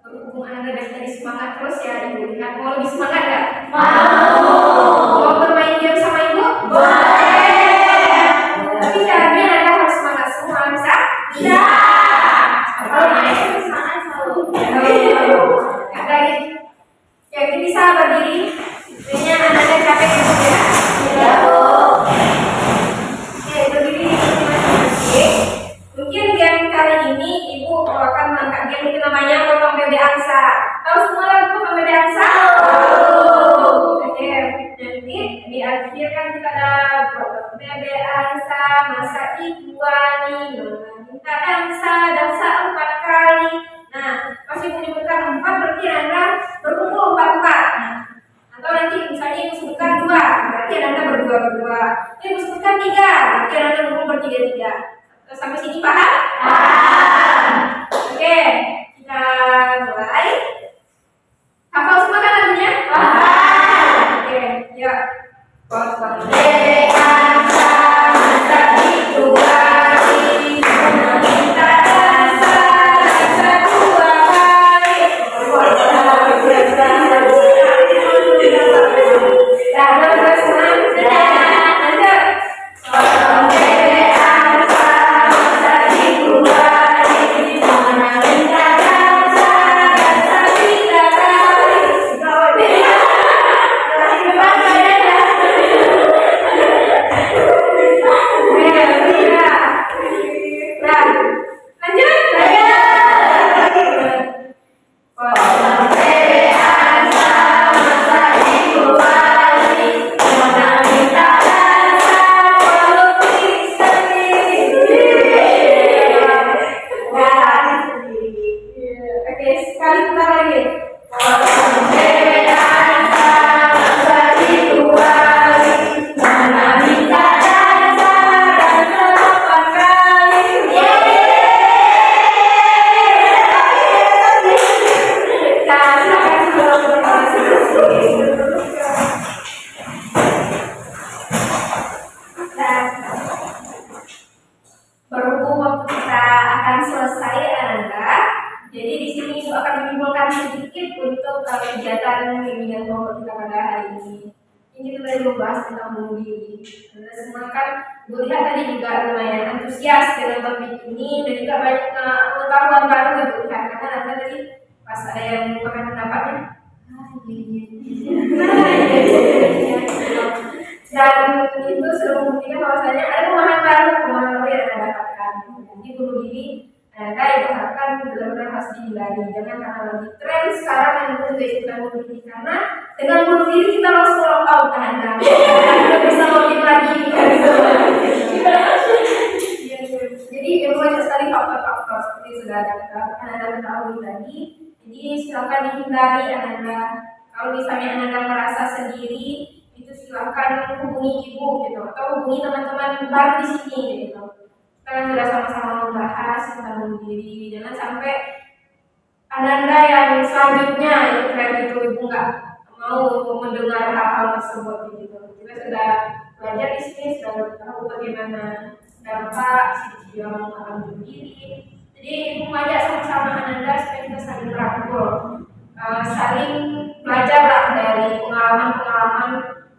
berhubung Anda dari semangat terus ya Ibu. Lihat mau lebih semangat nggak? Mau bermain game sama Ibu? Boleh. Tapi caranya Anda harus semangat semua, bisa? Bisa. Kalau main semangat selalu. Jadi bisa berdiri. Kayaknya Anda capek gitu ya. Ya Bu. Oke, berdiri masing-masing. Mungkin game kali ini Ibu akan mengangkat game itu namanya potong bebek angsa. Tahu semua lagu potong bebek angsa? Oke, nanti di akhir kan kita ada potong bebek angsa, masa ibu wani, minta dansa 4 kali. Nah, pas Ibu menyebutkan 4 berarti Anda berkumpul 4. Nah, atau nanti misalnya Ibu sebutkan 2, berarti Anda berdua. Ibu sebutkan 3, berarti Anda berkumpul bertiga. Sampai sini paham? Paham. Oke, kita mulai. Hafal semua kan lagunya? Paham. Oke, ya. Potong bebek angsa, masa ibu wani, minta dansa 2 kali. Oke, sekali putar lagi. Potong bebek angsa, masa ibu wani, mana minta dansa 8 kali. Berhubung waktu kita akan selesai Anda, jadi di sini Ibu akan menyimpulkan sedikit untuk kegiatan bimbingan kelompok kita pada hari ini. Ini kita tadi membahas tentang bunuh diri. Anda semua kan Ibu lihat tadi juga lumayan antusias dengan topik ini dan juga banyak pengetahuan baru Ibu lihat karena Anda tadi pas ada yang mengungkapkan pendapatnya. Dan itu sudah membuktikan bahwasanya ada pemahaman baru yang Anda dapatkan. Jadi bunuh diri Anda Ibu harapkan benar-benar harus dihindari. Jangan karena lagi tren sekarang yang juga ikutan bunuh diri, karena dengan bunuh diri kita langsung lock out Anda. Tidak bisa login lagi. Jadi banyak sekali faktor-faktor seperti sudah Anda ketahui tadi. Jadi silakan dihindari Anda. Kalau misalnya Anda merasa sendiri, itu silakan hubungi Ibu gitu, atau hubungi teman-teman baru di sini gitu. Kita kan sudah sama-sama membahas tentang bunuh diri. Jangan sampai Anda yang selanjutnya itu Ibu nggak mau mendengar hal-hal tersebut gitu. Kita sudah belajar di sini, sudah tahu bagaimana dampak si orang bunuh diri. Jadi Ibu mengajak sama-sama Ananda supaya kita saling merangkul, saling belajar lah dari pengalaman-pengalaman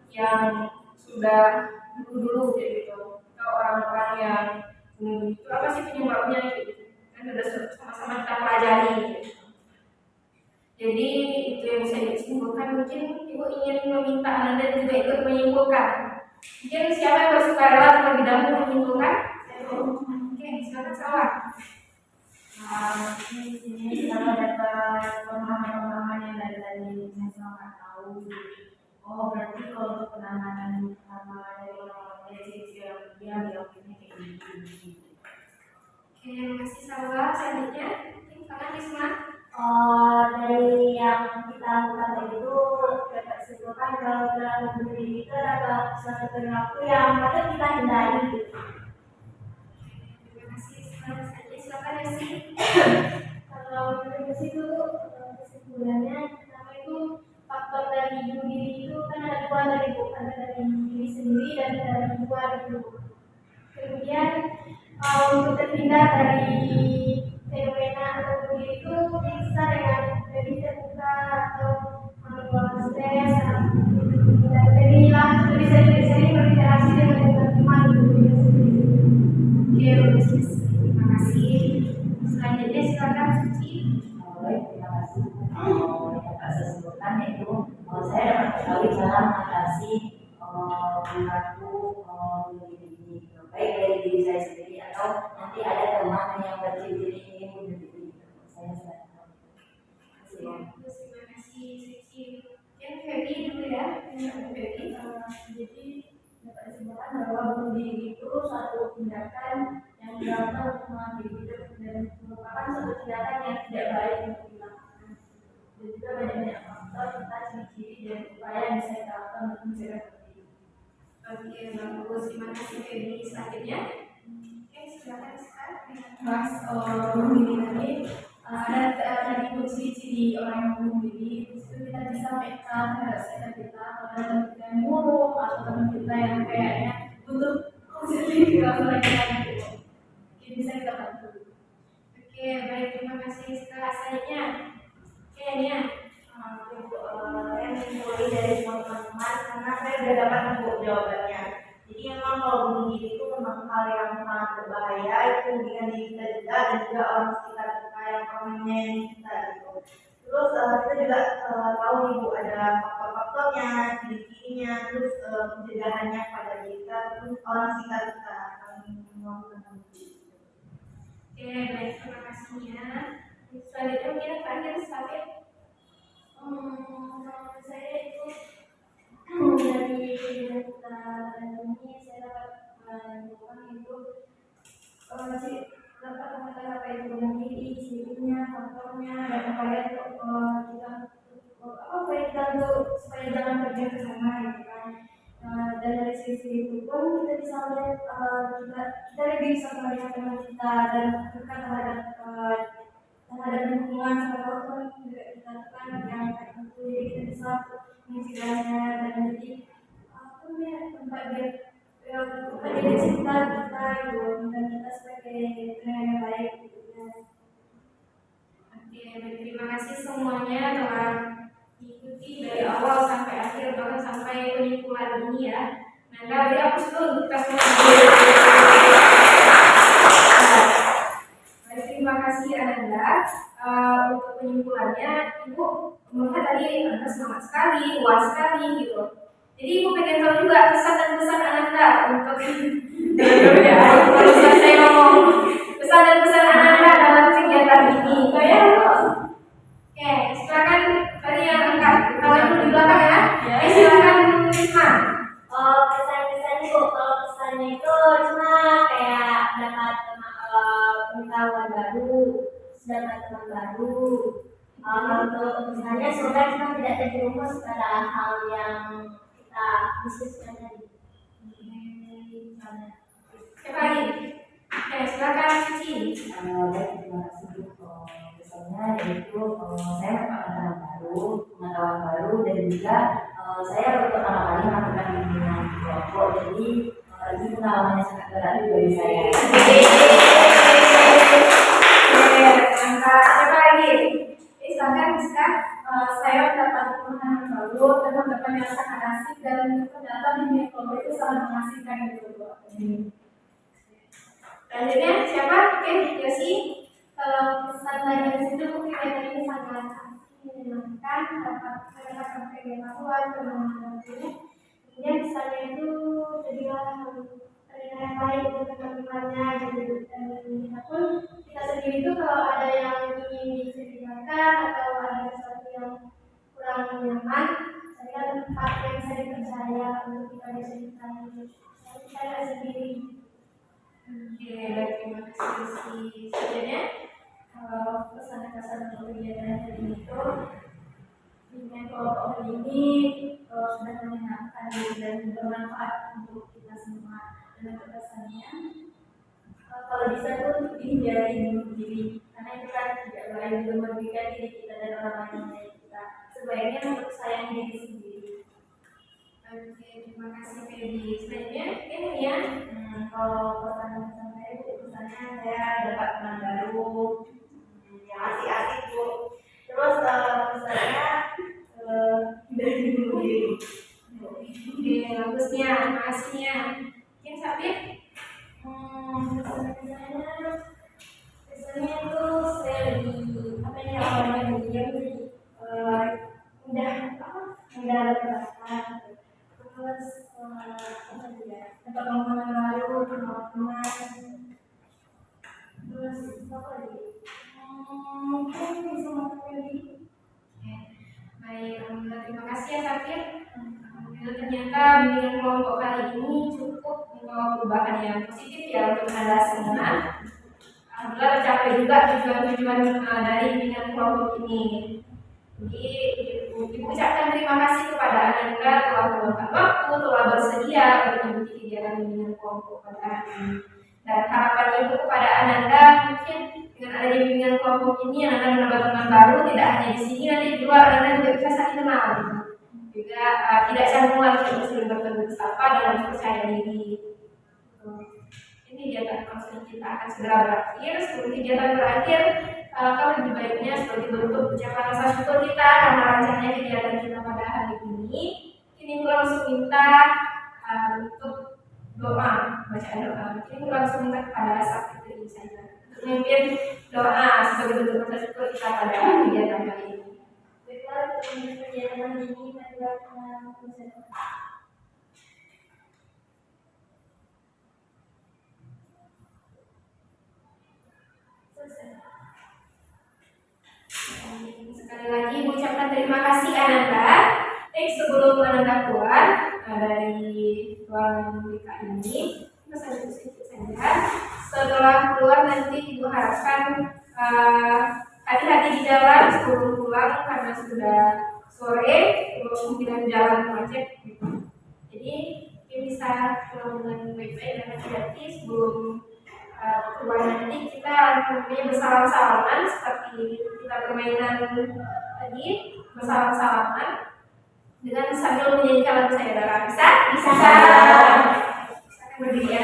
yang sudah dulu gitu. Atau orang-orang yang itu apa sih penyebabnya gitu. Kan sudah sama-sama kita pelajari gitu. Jadi itu yang bisa disimpulkan. Mungkin Ibu ingin meminta Ananda juga ikut menyimpulkan. Mungkin siapa yang bersukarela terlebih dahulu menyimpulkan? Oke, silakan Salwa. Di sini kalau dapat pemahaman-pemahaman yang dari tadi saya sangat tahu. Oh berarti kalau untuk penanganan sama dari orang-orang depresi yang dia dilakukannya kayak gini. Oke, terima kasih Salwa. Selanjutnya, silakan Risma. Dari yang kita lakukan tadi itu dapat simpulkan kalau dalam bunuh diri itu adalah suatu perilaku yang patut kita hindari. Terima kasih. Selanjutnya silakan Yesi. Kalau dari situ kesimpulannya pertama itu faktor dari bunuh diri itu kan ada dua dari bukan dari diri sendiri dan dari luar itu. Kemudian untuk terhindar dari fenomena atau bunuh diri itu bisa dengan lebih terbuka atau mengelola stres dan lebih sering berinteraksi dengan teman-teman gitu. Oke, terima kasih. Selanjutnya silakan Suci. Baik, terima kasih. Yang Kak saya sebutkan yaitu saya dapat mengetahui cara mengatasi perilaku bunuh diri ini, baik dari diri saya sendiri atau nanti ada teman yang berciri-ciri ingin bunuh diri. Saya sudah tahu. Terima kasih Suci. Yang Feby dulu ya. Feby. Jadi dapat disimpulkan bahwa bunuh diri itu suatu tindakan yang dilakukan untuk mengakhiri hidup dan merupakan suatu tindakan yang tidak baik untuk dilakukan. Dan juga banyak faktor serta ciri-ciri dan upaya yang bisa kita lakukan untuk mencegah seperti itu. Oke, bagus. Terima kasih Feby. Selanjutnya. Oke, silakan sekarang. Mas, bunuh diri tadi. Ada tadi ciri-ciri orang yang bunuh diri. Itu kita bisa peka terhadap sekitar kita. Kalau ada teman kita yang murung atau teman kita yang kayaknya butuh konseling di dalam kita gitu. Mungkin bisa kita bantu. Oke, baik. Terima kasih. Selanjutnya. Oke, Nia. Saya menyimpulkan dari semua teman-teman karena saya sudah dapat menemukan jawabannya. Jadi memang kalau bunuh diri itu memang hal yang sangat berbahaya, itu dengan diri kita juga dan juga orang sekitar kita yang prominent kita gitu. Terus kita juga tahu nih Bu ada faktor-faktornya, ciri-cirinya, terus pencegahannya pada diri kita, terus orang sekitar kita. Oke, baik. Terima kasih Nia. Selanjutnya mungkin terakhir Safir. Kalau saya itu dari yang kita ini saya dapat menunjukkan itu dapat mengetahui apa itu bunuh diri, cirinya, faktornya, dan upaya kita untuk supaya jangan terjun ke sana gitu kan. Dan dari sisi itu pun kita bisa lihat kita lebih bisa melihat teman kita dan dekat terhadap lingkungan sekalipun juga kita tekan yang tertentu, jadi kita bisa mencegahnya dan jadi tempat dia cinta kita gitu dan kita sebagai tenaga yang baik gitu ya. Oke, baik. Terima kasih semuanya telah mengikuti dari awal sampai akhir bahkan sampai penyimpulan ini ya. Nah, dari aku dulu kita semua. Baik, terima kasih Ananda. Untuk penyimpulannya, Ibu melihat tadi Ananda semangat sekali, luas sekali gitu. Jadi Ibu pengen tahu juga pesan dan pesan Ananda untuk ya, baru selesai ngomong pesan dan pesan Ananda dalam kegiatan ini. Kayak oke, silakan tadi yang angkat tangan di belakang ya. Silakan Risma. Pesan-pesan Bu, kalau pesannya itu cuma kayak dapat pengetahuan baru, dapat teman baru. Untuk misalnya semoga kita tidak terjerumus pada hal yang kita diskusikan tadi. Siapa lagi? Oke, silakan Cici. Baik, terima kasih Bu. Pesannya yaitu saya mendapatkan pengetahuan baru dan juga saya baru pertama kali melakukan bimbingan kelompok, jadi ini pengalamannya sangat berat bagi saya. Mantap. Siapa lagi? Silahkan Rizka. Saya mendapat pemahaman baru, teman-teman yang sangat asik dan ternyata bimbingan kelompok itu sangat mengasihkan gitu Bu. Selanjutnya siapa? Oke, Yosi. Kalau pesan dari situ kegiatan ini sangat asik, menyenangkan, dapat mengenalkan pengetahuan, pemahaman baru. Kemudian pesannya itu jadilah pendengar yang baik untuk teman-temannya gitu. Dan kita pun kita sendiri itu kalau ada yang ingin diceritakan atau ada sesuatu yang kurang nyaman, saya tempat yang saya percaya untuk kita diceritakan. Kita ada sendiri. Oke, baik, terima kasih si sebenarnya kalau pesan-pesan untuk kegiatan hari ini itu bimbingan kelompok ini sudah menyenangkan dan bermanfaat untuk kita semua. Dan untuk pesannya kalau bisa tuh untuk dihindari bunuh diri karena itu kan tidak baik untuk merugikan diri kita dan orang lain dari kita. Sebaiknya untuk sayang diri sendiri. Oke, terima kasih Feby. Selanjutnya, ya. Kalau pesan-pesan saya itu pesannya saya dapat teman baru yang asik-asik Bu. Terus pesannya dari dulu diri. Oke, bagusnya, makasihnya. Mungkin Sabit? Pesannya itu saya lebih apa ya awalnya diam jadi mudah berasa. Terus apa ya? Dapat pengalaman baru, teman-teman. Terus apa lagi? Mungkin bisa melakukan ini. Baik, alhamdulillah terima kasih ya Safir. Alhamdulillah ternyata bimbingan kelompok kali ini cukup membawa perubahan yang positif ya untuk Anda semua. Alhamdulillah tercapai juga tujuan-tujuan dari bimbingan kelompok ini. Jadi Ibu ucapkan terima kasih kepada Ananda telah meluangkan waktu, telah bersedia untuk mengikuti kegiatan bimbingan kelompok pada hari ini. Dan harapan Ibu kepada Ananda mungkin dengan adanya bimbingan kelompok ini Ananda menambah teman baru, tidak hanya di sini, nanti di luar Ananda juga bisa saling kenal gitu. Juga tidak canggung lagi untuk saling bertemu bersama dalam percaya diri. Ini kegiatan konseling kita akan segera berakhir. Sebelum kegiatan berakhir, kalau lebih baiknya sebagai bentuk ucapan rasa syukur kita karena lancarnya kegiatan kita pada hari ini, ini langsung minta untuk doa, bacaan doa. Ini langsung minta kepada Sakti ini saja untuk memimpin doa sebagai bentuk rasa syukur kita pada kegiatan kali ini. Baiklah, untuk kegiatan ini adalah sekali lagi mengucapkan terima kasih Ananda. Sebelum Ananda keluar dari ruangan BK ini, kita sedikit saja. Setelah keluar nanti Ibu harapkan hati-hati di jalan sebelum pulang karena sudah sore, kemungkinan jalan macet. Jadi bisa pulang dengan baik-baik dan hati-hati sebelum keluar nanti kita bersalam-salaman seperti kita permainan tadi, bersalam-salaman dengan sambil menyanyikan lagu Sayonara. Bisa? Bisa. Bisa berdiri ya.